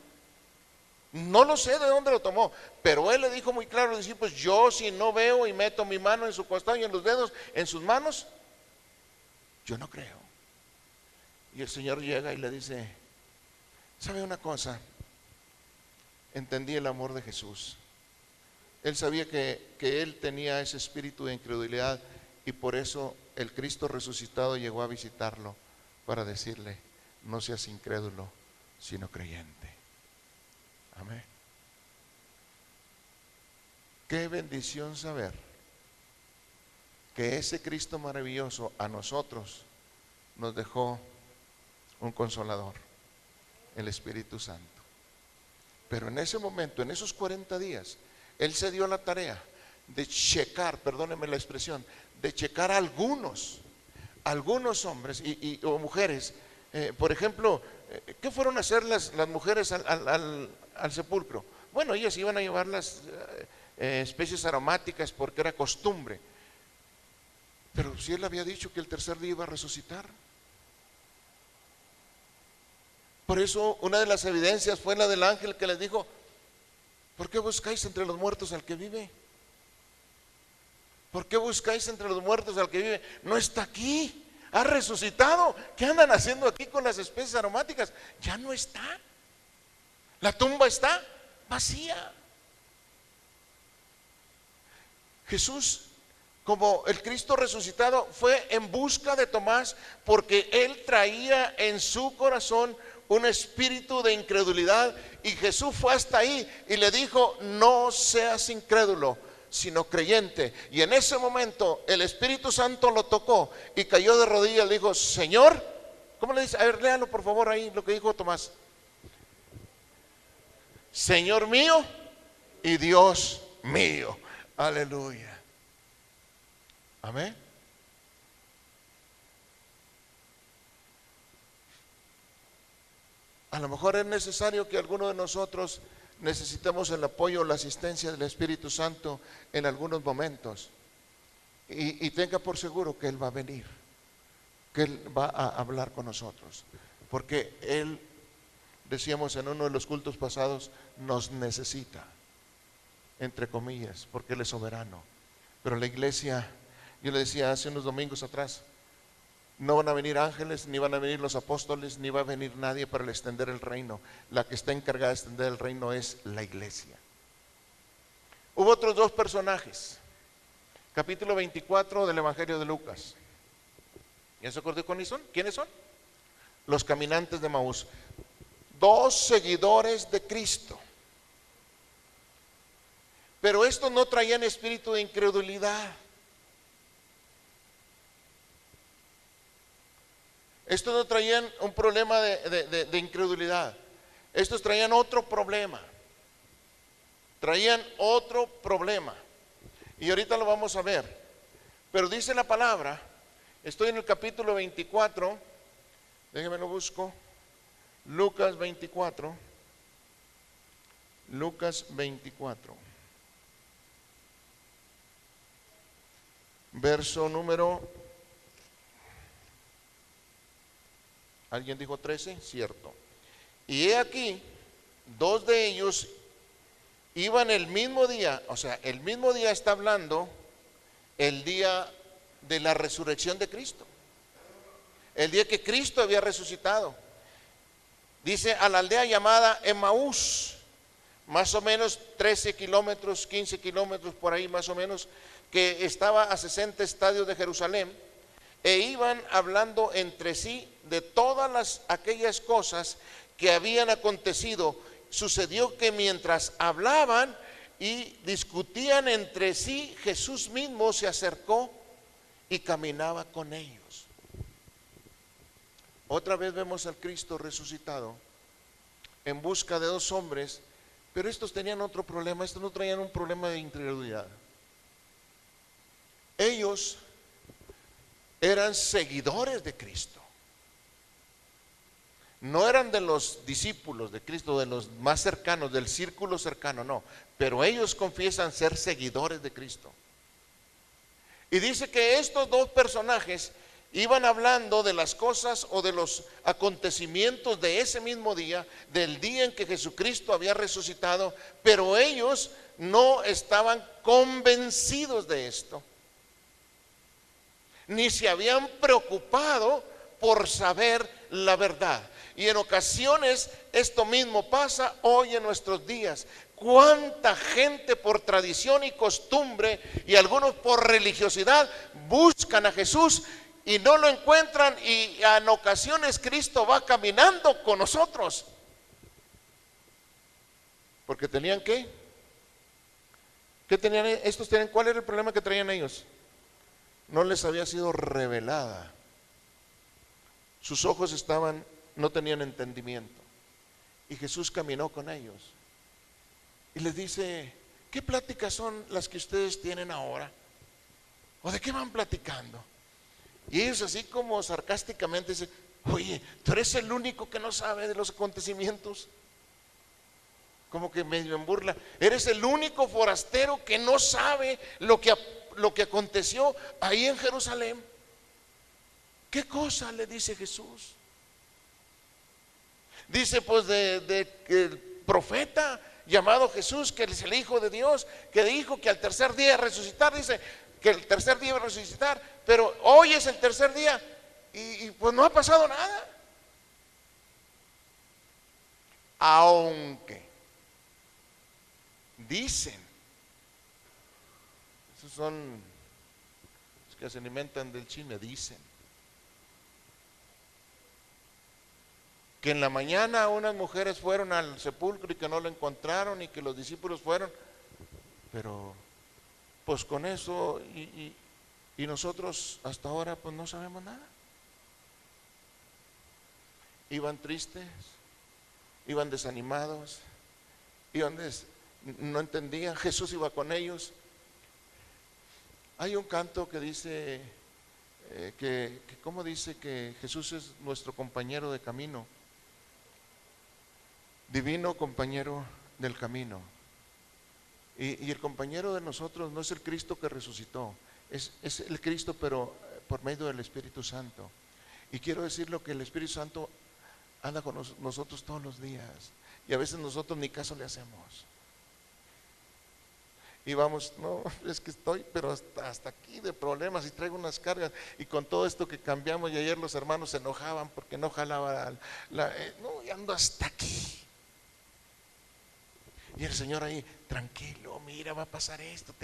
[SPEAKER 3] No lo sé de dónde lo tomó, pero él le dijo muy claro a los discípulos, yo si no veo y meto mi mano en su costado y en los dedos, en sus manos, yo no creo. Y el Señor llega y le dice, ¿sabe una cosa? Entendí el amor de Jesús. Él sabía que él tenía ese espíritu de incredulidad, y por eso el Cristo resucitado llegó a visitarlo para decirle, no seas incrédulo, sino creyente. Amén. Qué bendición saber que ese Cristo maravilloso a nosotros nos dejó un consolador, el Espíritu Santo. Pero en ese momento, en esos 40 días, Él se dio la tarea de checar, perdónenme la expresión, de checar a algunos hombres o mujeres. Por ejemplo, ¿qué fueron a hacer las mujeres al sepulcro? Bueno, ellas iban a llevar las especies aromáticas porque era costumbre. Pero si Él había dicho que el tercer día iba a resucitar. Por eso una de las evidencias fue la del ángel que les dijo, ¿por qué buscáis entre los muertos al que vive? ¿Por qué buscáis entre los muertos al que vive? No está aquí, ha resucitado. ¿Qué andan haciendo aquí con las especies aromáticas? Ya no está. La tumba está vacía. Jesús, como el Cristo resucitado, fue en busca de Tomás porque él traía en su corazón un espíritu de incredulidad, y Jesús fue hasta ahí y le dijo, no seas incrédulo, sino creyente. Y en ese momento el Espíritu Santo lo tocó y cayó de rodillas y le dijo, Señor, ¿cómo le dice? A ver, léalo por favor ahí lo que dijo Tomás. Señor mío y Dios mío. Aleluya. Amén. A lo mejor es necesario que alguno de nosotros necesitemos el apoyo o la asistencia del Espíritu Santo en algunos momentos, y tenga por seguro que Él va a venir, que Él va a hablar con nosotros, porque Él, decíamos en uno de los cultos pasados, nos necesita, entre comillas, porque Él es soberano. Pero la iglesia, yo le decía hace unos domingos atrás, no van a venir ángeles, ni van a venir los apóstoles, ni va a venir nadie para extender el reino. La que está encargada de extender el reino es la iglesia. Hubo otros 2 personajes. Capítulo 24 del Evangelio de Lucas. ¿Ya se acordó quiénes son? Los caminantes de Maús. 2 seguidores de Cristo. Pero estos no traían espíritu de incredulidad. Estos no traían un problema de incredulidad. Estos traían otro problema. Y ahorita lo vamos a ver. Pero dice la palabra, estoy en el capítulo 24, déjenme lo busco. Lucas 24. Verso número ¿Alguien dijo 13? Cierto. Y he aquí, 2 de ellos iban el mismo día, o sea, el mismo día está hablando el día de la resurrección de Cristo, el día que Cristo había resucitado. Dice, a la aldea llamada Emaús, más o menos 13 kilómetros, 15 kilómetros por ahí más o menos, que estaba a 60 estadios de Jerusalén, e iban hablando entre sí de todas aquellas cosas que habían acontecido. Sucedió que mientras hablaban y discutían entre sí, Jesús mismo se acercó y caminaba con ellos. Otra vez vemos al Cristo resucitado en busca de 2 hombres, pero estos tenían otro problema. Estos no traían un problema de incredulidad. Ellos eran seguidores de Cristo. No eran de los discípulos de Cristo, de los más cercanos, del círculo cercano, no. Pero ellos confiesan ser seguidores de Cristo. Y dice que estos 2 personajes iban hablando de las cosas o de los acontecimientos de ese mismo día, del día en que Jesucristo había resucitado, pero ellos no estaban convencidos de esto, ni se habían preocupado por saber la verdad. Y en ocasiones esto mismo pasa hoy en nuestros días. Cuánta gente por tradición y costumbre, y algunos por religiosidad, buscan a Jesús y no lo encuentran, y en ocasiones Cristo va caminando con nosotros. Porque tenían ¿qué tenían estos? ¿Cuál era el problema que traían ellos? No les había sido revelada. Sus ojos no tenían entendimiento. Y Jesús caminó con ellos y les dice, ¿qué pláticas son las que ustedes tienen ahora? ¿O de qué van platicando? Y ellos así como sarcásticamente dicen, oye, tú eres el único que no sabe de los acontecimientos. Como que medio en burla, eres el único forastero que no sabe lo que aconteció ahí en Jerusalén. ¿Qué cosa? Le dice Jesús. Dice pues el profeta llamado Jesús, que es el Hijo de Dios, que dijo que al tercer día resucitar. Dice que el tercer día va a resucitar, pero hoy es el tercer día y pues no ha pasado nada. Aunque dicen, esos son los que se alimentan del chisme, dicen que en la mañana unas mujeres fueron al sepulcro y que no lo encontraron, y que los discípulos fueron, pero pues con eso y nosotros hasta ahora pues no sabemos nada. Iban tristes, iban desanimados, no entendían. Jesús iba con ellos. Hay un canto que dice ¿cómo dice? Que Jesús es nuestro compañero de camino, divino compañero del camino. Y el compañero de nosotros no es el Cristo que resucitó, es el Cristo, pero por medio del Espíritu Santo. Y quiero decir lo que el Espíritu Santo anda con nosotros todos los días, y a veces nosotros ni caso le hacemos. Y vamos, no, es que estoy pero hasta aquí de problemas, y traigo unas cargas, y con todo esto que cambiamos, y ayer los hermanos se enojaban porque no jalaba no, y ando hasta aquí. Y el Señor ahí, tranquilo, mira, va a pasar esto.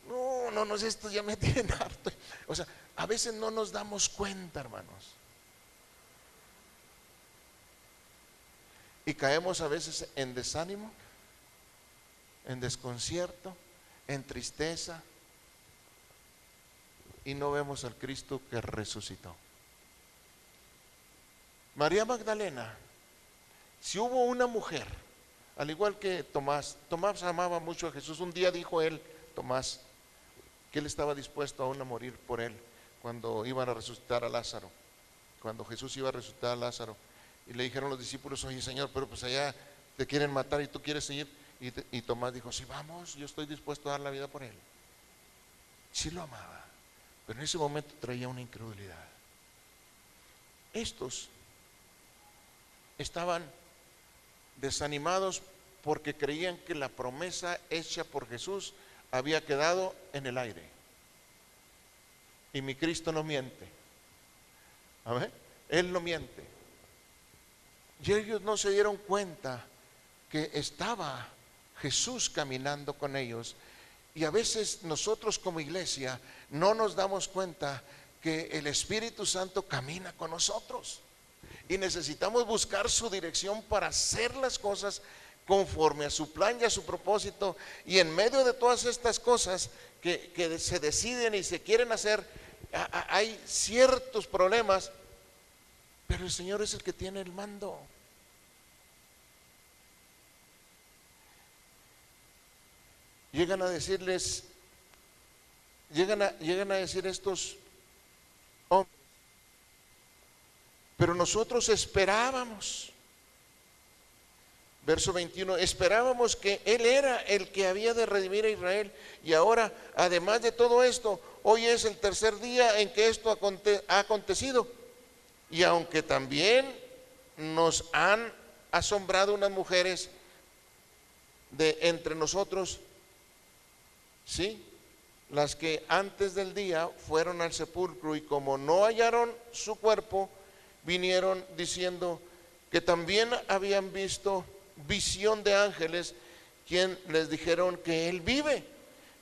[SPEAKER 3] No, esto ya me tiene harto. O sea, a veces no nos damos cuenta, hermanos. Y caemos a veces en desánimo, en desconcierto, en tristeza, y no vemos al Cristo que resucitó. María Magdalena, si hubo una mujer, al igual que Tomás amaba mucho a Jesús. Un día dijo él, Tomás, que él estaba dispuesto aún a morir por él cuando iban a resucitar a Lázaro, cuando Jesús iba a resucitar a Lázaro. Y le dijeron los discípulos, oye Señor, pero pues allá te quieren matar y tú quieres seguir. Y Tomás dijo, sí, vamos, yo estoy dispuesto a dar la vida por él. Sí lo amaba, pero en ese momento traía una incredulidad. Estos estaban desanimados porque creían que la promesa hecha por Jesús había quedado en el aire. Y mi Cristo no miente. Amén. Él no miente. Y ellos no se dieron cuenta que estaba Jesús caminando con ellos. Y a veces nosotros como iglesia no nos damos cuenta que el Espíritu Santo camina con nosotros. Y necesitamos buscar su dirección para hacer las cosas conforme a su plan y a su propósito. Y en medio de todas estas cosas que se deciden y se quieren hacer, hay ciertos problemas, pero el Señor es el que tiene el mando. Llegan a decir estos hombres, pero nosotros esperábamos, verso 21, esperábamos que Él era el que había de redimir a Israel, y ahora, además de todo esto, hoy es el tercer día en que esto ha acontecido. Y aunque también nos han asombrado unas mujeres de entre nosotros, sí, las que antes del día fueron al sepulcro y como no hallaron su cuerpo, vinieron diciendo que también habían visto visión de ángeles, quien les dijeron que Él vive.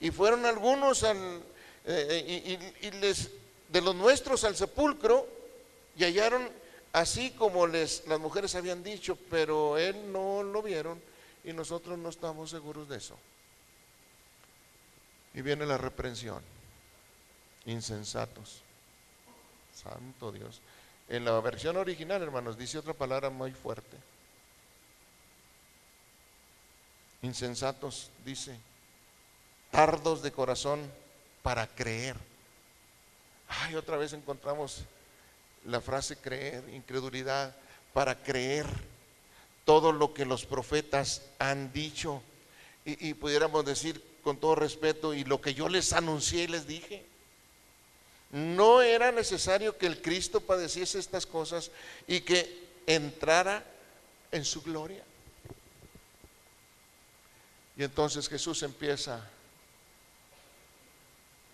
[SPEAKER 3] Y fueron algunos de los nuestros al sepulcro y hallaron así como las mujeres habían dicho, pero Él no lo vieron y nosotros no estamos seguros de eso. Y viene la reprensión. Insensatos. Santo Dios. En la versión original, hermanos, dice otra palabra muy fuerte. Insensatos, dice, tardos de corazón para creer. Ay, otra vez encontramos la frase creer, incredulidad, para creer todo lo que los profetas han dicho. Y pudiéramos decir con todo respeto, y lo que yo les anuncié y les dije. No era necesario que el Cristo padeciese estas cosas y que entrara en su gloria. Y entonces Jesús empieza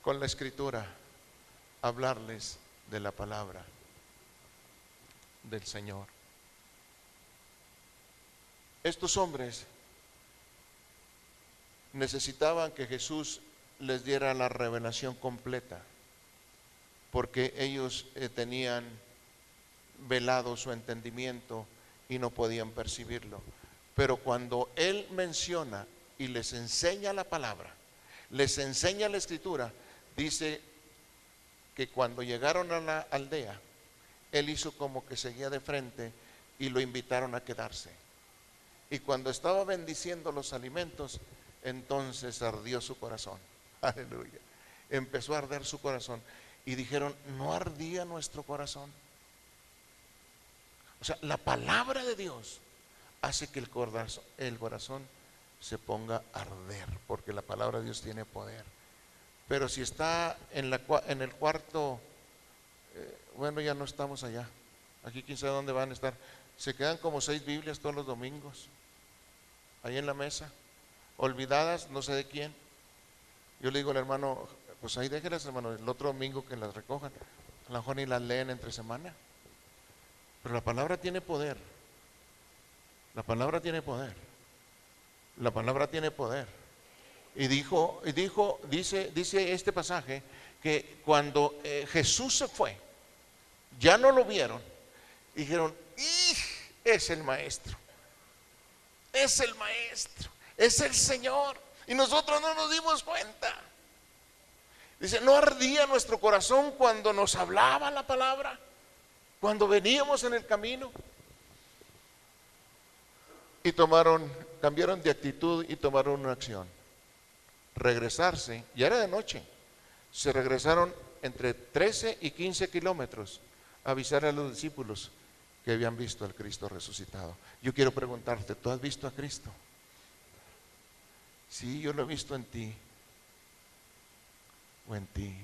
[SPEAKER 3] con la escritura a hablarles de la palabra del Señor. Estos hombres necesitaban que Jesús les diera la revelación completa, porque ellos tenían velado su entendimiento y no podían percibirlo. Pero cuando Él menciona y les enseña la palabra, les enseña la escritura, dice que cuando llegaron a la aldea, Él hizo como que seguía de frente y lo invitaron a quedarse. Y cuando estaba bendiciendo los alimentos, entonces ardió su corazón. Aleluya. Empezó a arder su corazón. Y dijeron, ¿no ardía nuestro corazón? O sea, la palabra de Dios hace que el corazón se ponga a arder, porque la palabra de Dios tiene poder. Pero si está en el cuarto, bueno, ya no estamos allá. Aquí quién sabe dónde van a estar. Se quedan como 6 Biblias todos los domingos, ahí en la mesa, olvidadas, no sé de quién. Yo le digo al hermano, pues ahí déjelas, hermano, el otro domingo que las recojan. A lo mejor ni las leen entre semana. Pero la palabra tiene poder. La palabra tiene poder. La palabra tiene poder. Y dice este pasaje que cuando Jesús se fue, ya no lo vieron. Dijeron, es el maestro. Es el maestro. Es el Señor. Y nosotros no nos dimos cuenta. Dice, ¿no ardía nuestro corazón cuando nos hablaba la palabra? Cuando veníamos en el camino. Y cambiaron de actitud y tomaron una acción. Regresarse, ya era de noche. Se regresaron entre 13 y 15 kilómetros a avisar a los discípulos que habían visto al Cristo resucitado. Yo quiero preguntarte, ¿tú has visto a Cristo? Sí, yo lo he visto en ti. O en ti,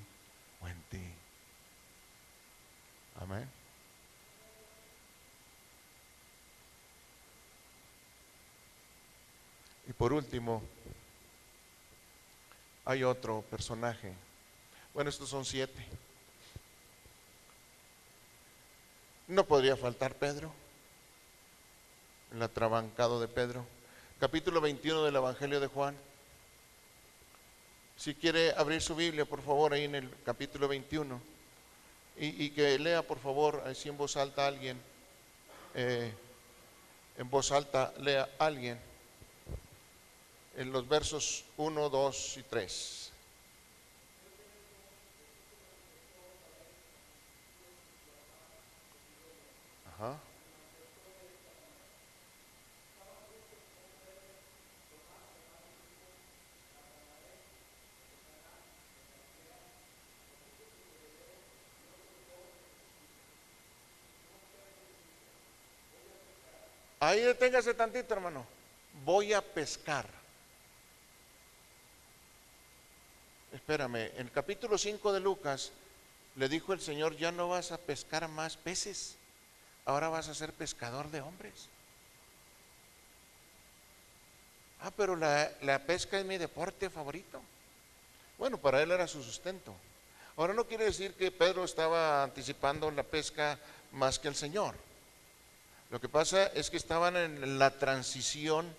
[SPEAKER 3] o en ti. Amén. por último, hay otro personaje. Bueno, estos son 7. No podría faltar Pedro, el atrabancado de Pedro. Capítulo 21 del Evangelio de Juan. Si quiere abrir su Biblia, por favor, ahí en el capítulo 21. Y que lea, por favor, así en voz alta alguien. En voz alta lea alguien. En los versos 1, 2 y 3. Ajá. Ahí deténgase tantito, hermano. Voy a pescar. Espérame, en el capítulo 5 de Lucas le dijo el Señor: ya no vas a pescar más peces, ahora vas a ser pescador de hombres. Pero la pesca es mi deporte favorito. Bueno, para él era su sustento. Ahora no quiere decir que Pedro estaba anticipando la pesca más que el Señor. Lo que pasa es que estaban en la transición,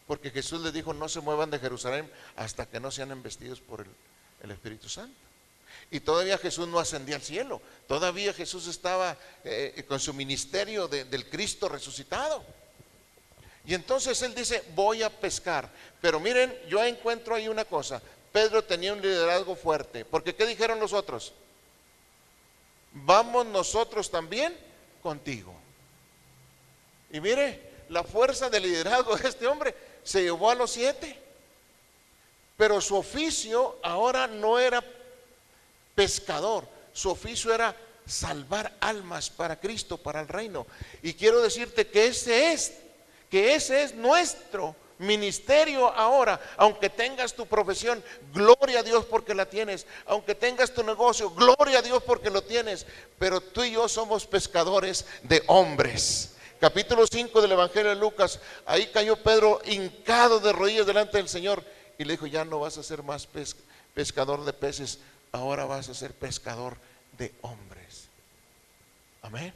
[SPEAKER 3] porque Jesús les dijo: no se muevan de Jerusalén hasta que no sean embestidos por el Espíritu Santo. Y todavía Jesús no ascendía al cielo, todavía Jesús estaba con su ministerio del Cristo resucitado. Y entonces él dice: voy a pescar. Pero miren, yo encuentro ahí una cosa: Pedro tenía un liderazgo fuerte, porque ¿qué dijeron los otros? Vamos nosotros también contigo. Y mire, la fuerza de liderazgo de este hombre se llevó a los 7. Pero su oficio ahora no era pescador, su oficio era salvar almas para Cristo, para el reino. Y quiero decirte que ese es nuestro ministerio ahora. Aunque tengas tu profesión, gloria a Dios porque la tienes. Aunque tengas tu negocio, gloria a Dios porque lo tienes. Pero tú y yo somos pescadores de hombres. Capítulo 5 del Evangelio de Lucas. Ahí cayó Pedro hincado de rodillas delante del Señor y le dijo: ya no vas a ser más pescador de peces, ahora vas a ser pescador de hombres. Amén.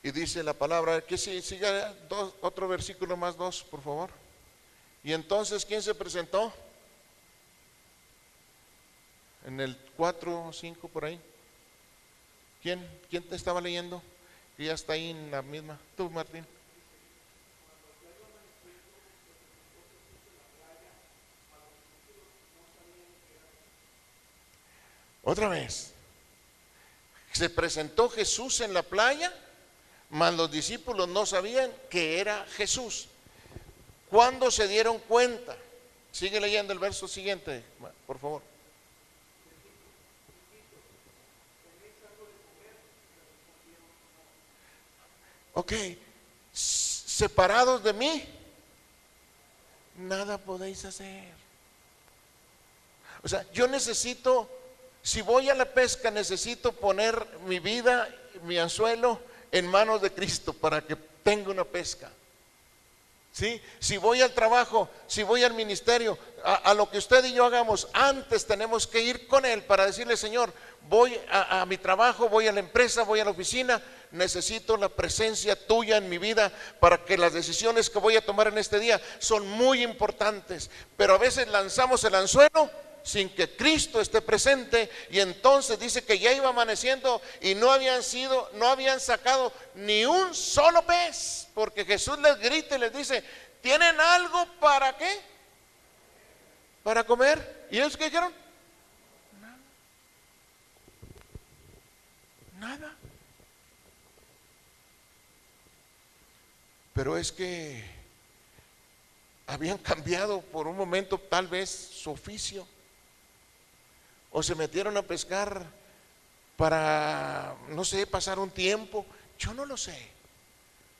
[SPEAKER 3] Y dice la palabra, que siga otro versículo más, 2, por favor. Y entonces, ¿quién se presentó? En el 4 o 5 por ahí. ¿Quién te estaba leyendo? Que ya está ahí en la misma. Tú, Martín. Otra vez. Se presentó Jesús en la playa, mas los discípulos no sabían que era Jesús. ¿Cuándo se dieron cuenta? Sigue leyendo el verso siguiente, por favor. Ok, separados de mí, nada podéis hacer. O sea, yo necesito, si voy a la pesca, necesito poner mi vida, mi anzuelo en manos de Cristo para que tenga una pesca. ¿Sí? Si voy al trabajo, si voy al ministerio, a lo que usted y yo hagamos, antes tenemos que ir con Él para decirle: Señor, voy a mi trabajo, voy a la empresa, voy a la oficina, necesito la presencia tuya en mi vida para que las decisiones que voy a tomar en este día son muy importantes. Pero a veces lanzamos el anzuelo sin que Cristo esté presente, y entonces dice que ya iba amaneciendo y no habían sacado ni un solo pez, porque Jesús les grita y les dice: ¿tienen algo para qué? ¿Para comer? ¿Y ellos qué dijeron? Nada. Pero es que habían cambiado por un momento tal vez su oficio, o se metieron a pescar para, no sé, pasar un tiempo. Yo no lo sé,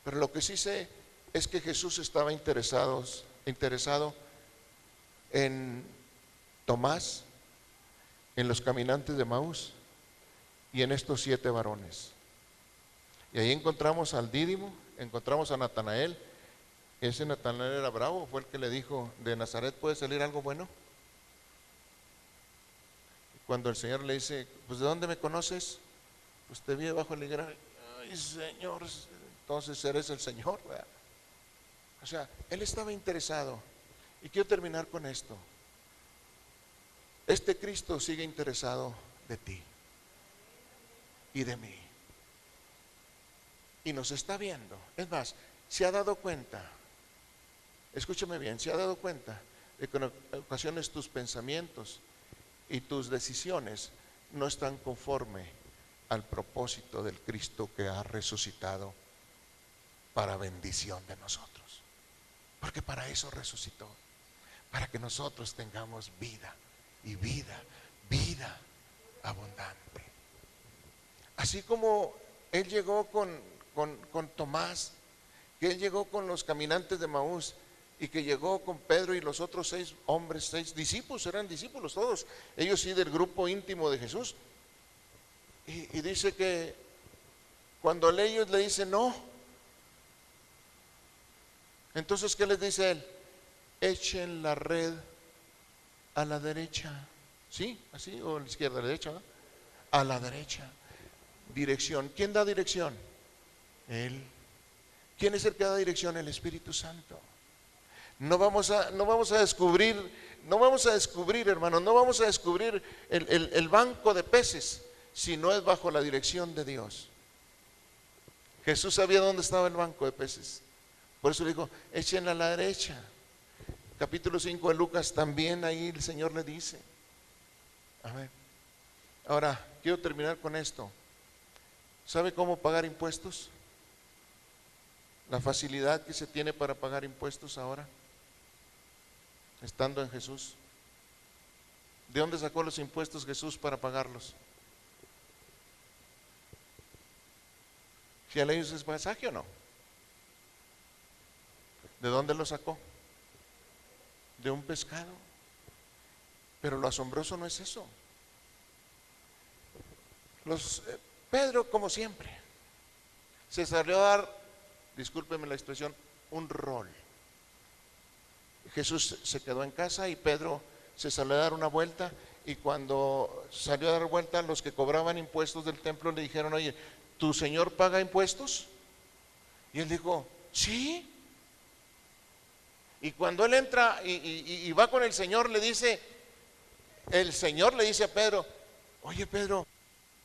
[SPEAKER 3] pero lo que sí sé es que Jesús estaba interesado en Tomás, en los caminantes de Emaús y en estos 7 varones. Y ahí encontramos al Dídimo, encontramos a Natanael. Ese Natanael era bravo, fue el que le dijo, ¿de Nazaret puede salir algo bueno? Cuando el Señor le dice, pues ¿de dónde me conoces? Pues te vi debajo de la higuera. Ay, Señor, entonces eres el Señor, ¿verdad? O sea, él estaba interesado. Y quiero terminar con esto. Este Cristo sigue interesado de ti y de mí. Y nos está viendo. Es más, se ha dado cuenta, escúchame bien, se ha dado cuenta de que en ocasiones tus pensamientos y tus decisiones no están conforme al propósito del Cristo que ha resucitado para bendición de nosotros. Porque para eso resucitó, para que nosotros tengamos vida y vida abundante. Así como Él llegó con Tomás, que Él llegó con los caminantes de Maús, y que llegó con Pedro y los otros 6 hombres, 6 discípulos, eran discípulos todos, ellos sí del grupo íntimo de Jesús. Y dice que cuando ellos le dicen no, entonces ¿qué les dice Él? Echen la red a la derecha. ¿Sí? ¿Así? ¿O a la izquierda? ¿A la derecha? ¿No? A la derecha. Dirección. ¿Quién da dirección? Él. ¿Quién es el que da dirección? El Espíritu Santo. No vamos a descubrir, hermanos, no vamos a descubrir el banco de peces si no es bajo la dirección de Dios. Jesús sabía dónde estaba el banco de peces. Por eso le dijo, echen a la derecha. Capítulo 5 de Lucas, también ahí el Señor le dice. A ver, ahora quiero terminar con esto. ¿Sabe cómo pagar impuestos? La facilidad que se tiene para pagar impuestos ahora, estando en Jesús. ¿De dónde sacó los impuestos Jesús para pagarlos? ¿Si a ellos es pasaje o no? ¿De dónde lo sacó? De un pescado. Pero lo asombroso no es eso. Pedro, como siempre, se salió a dar, discúlpeme la expresión, un rol. Jesús se quedó en casa y Pedro se salió a dar una vuelta, y cuando salió a dar vuelta, los que cobraban impuestos del templo le dijeron, oye, ¿tu Señor paga impuestos? Y él dijo, sí. Y cuando él entra y va con el Señor, el Señor le dice a Pedro, oye Pedro,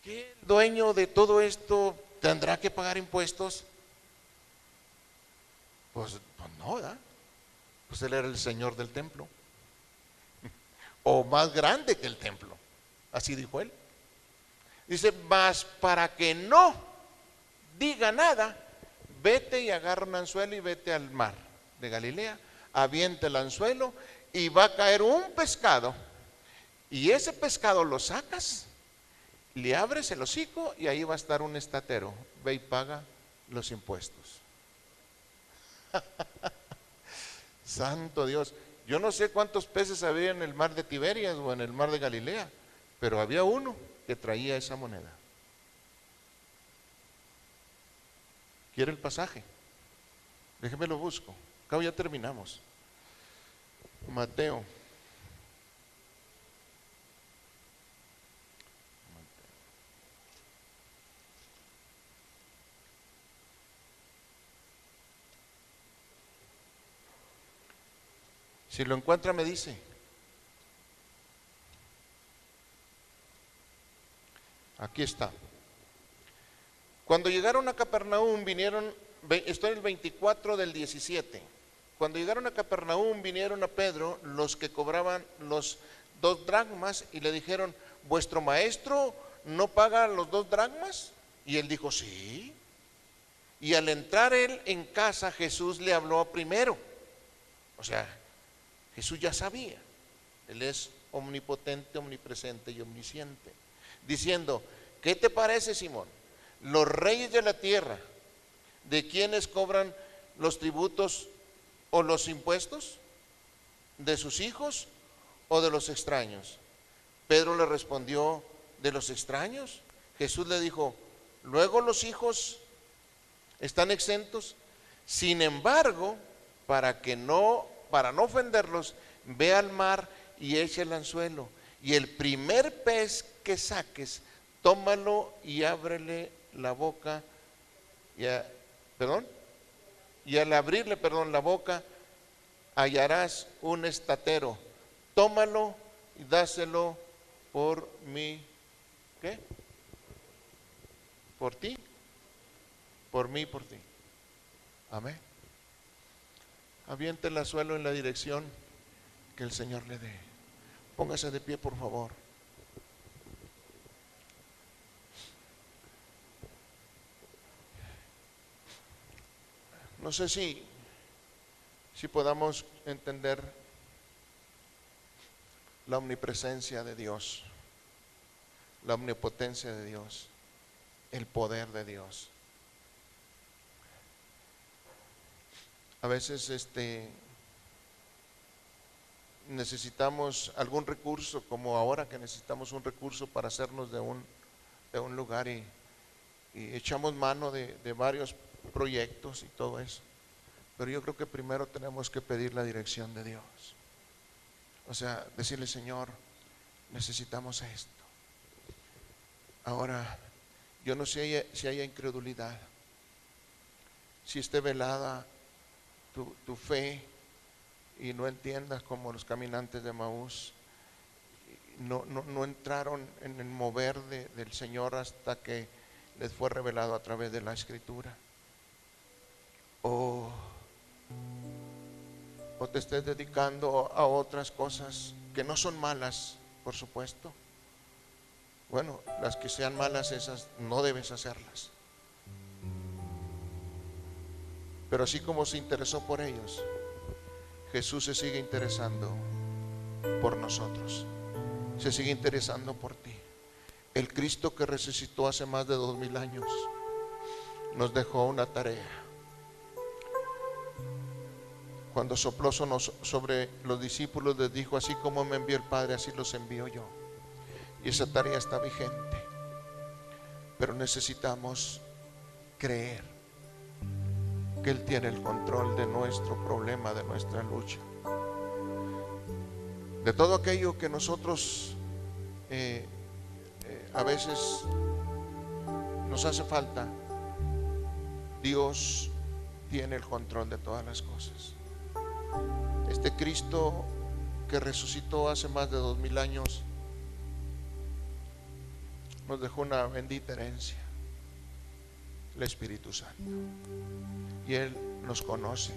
[SPEAKER 3] ¿qué dueño de todo esto tendrá que pagar impuestos? Pues no, ¿verdad? Pues él era el Señor del templo, o más grande que el templo, así dijo él. Dice, mas para que no diga nada, vete y agarra un anzuelo y vete al mar de Galilea, avienta el anzuelo y va a caer un pescado, y ese pescado lo sacas, le abres el hocico y ahí va a estar un estatero, ve y paga los impuestos. Santo Dios, yo no sé cuántos peces había en el mar de Tiberias o en el mar de Galilea, pero había uno que traía esa moneda. ¿Quiere el pasaje? Déjeme lo busco, acá ya terminamos. Mateo. Si lo encuentra me dice. Aquí está. Cuando llegaron a Capernaum vinieron, estoy en el 24 del 17. Cuando llegaron a Capernaum vinieron a Pedro los que cobraban los 2 dracmas y le dijeron, ¿vuestro maestro no paga los 2 dracmas? Y él dijo, sí. Y al entrar él en casa, Jesús le habló primero. O sea, Jesús ya sabía, Él es omnipotente, omnipresente y omnisciente, diciendo, ¿qué te parece, Simón? Los reyes de la tierra, ¿de quiénes cobran los tributos o los impuestos? ¿De sus hijos o de los extraños? Pedro le respondió, ¿de los extraños? Jesús le dijo, ¿luego los hijos están exentos Sin embargo, para no ofenderlos, ve al mar y echa el anzuelo. Y el primer pez que saques, tómalo y ábrele la boca. Y al abrirle, la boca, hallarás un estatero. Tómalo y dáselo por mí. ¿Qué? Por ti. Por mí, por ti. Amén. Aviente el anzuelo en la dirección que el Señor le dé. Póngase de pie, por favor. No sé si podamos entender la omnipresencia de Dios, la omnipotencia de Dios, el poder de Dios. A veces necesitamos algún recurso, como ahora que necesitamos un recurso para hacernos de un lugar y echamos mano de varios proyectos y todo eso. Pero yo creo que primero tenemos que pedir la dirección de Dios. O sea, decirle: Señor, necesitamos esto. Ahora, yo no sé si haya incredulidad, si esté velada tu fe y no entiendas como los caminantes de Emaús. No entraron en el mover del Señor hasta que les fue revelado a través de la Escritura. O te estés dedicando a otras cosas que no son malas, por supuesto. Bueno, las que sean malas, esas no debes hacerlas. Pero así como se interesó por ellos, Jesús se sigue interesando por nosotros. Se sigue interesando por ti. El Cristo que resucitó hace más de 2000 años nos dejó una tarea. Cuando sopló sobre los discípulos, les dijo: así como me envió el Padre, así los envío yo. Y esa tarea está vigente. Pero necesitamos creer que Él tiene el control de nuestro problema, de nuestra lucha, de todo aquello que nosotros a veces nos hace falta. Dios tiene el control de todas las cosas. Este Cristo que resucitó hace más de 2000 años nos dejó una bendita herencia, el Espíritu Santo, y Él nos conoce.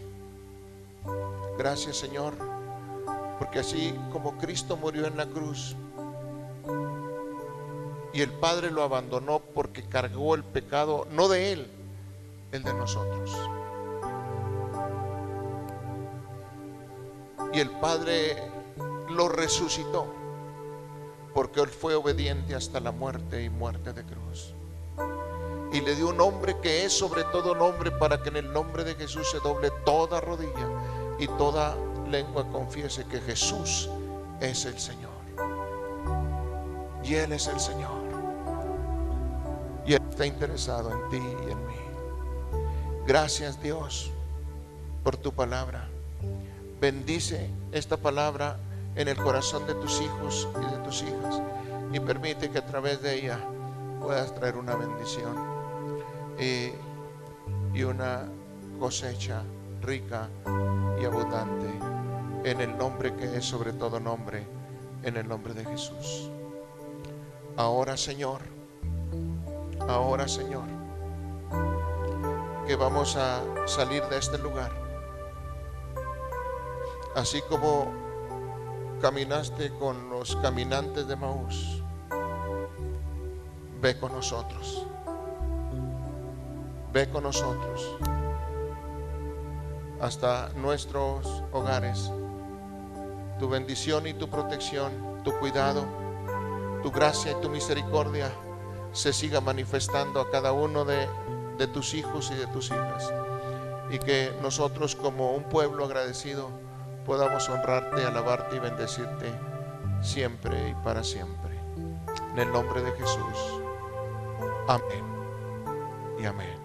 [SPEAKER 3] Gracias, Señor, porque así como Cristo murió en la cruz y el Padre lo abandonó porque cargó el pecado, no de Él, el de nosotros, y el Padre lo resucitó porque Él fue obediente hasta la muerte y muerte de cruz, y le dio un nombre que es sobre todo nombre, para que en el nombre de Jesús se doble toda rodilla y toda lengua confiese que Jesús es el Señor. Y Él es el Señor, y Él está interesado en ti y en mí. Gracias, Dios, por tu palabra. Bendice esta palabra en el corazón de tus hijos y de tus hijas, y permite que a través de ella puedas traer una bendición y una cosecha rica y abundante, en el nombre que es sobre todo nombre, en el nombre de Jesús. Ahora, Señor, que vamos a salir de este lugar, así como caminaste con los caminantes de Emaús, ve con nosotros. Ve con nosotros hasta nuestros hogares. Tu bendición y tu protección, tu cuidado, tu gracia y tu misericordia se siga manifestando a cada uno de tus hijos y de tus hijas, y que nosotros, como un pueblo agradecido, podamos honrarte, alabarte y bendecirte siempre y para siempre. En el nombre de Jesús. Amén y amén.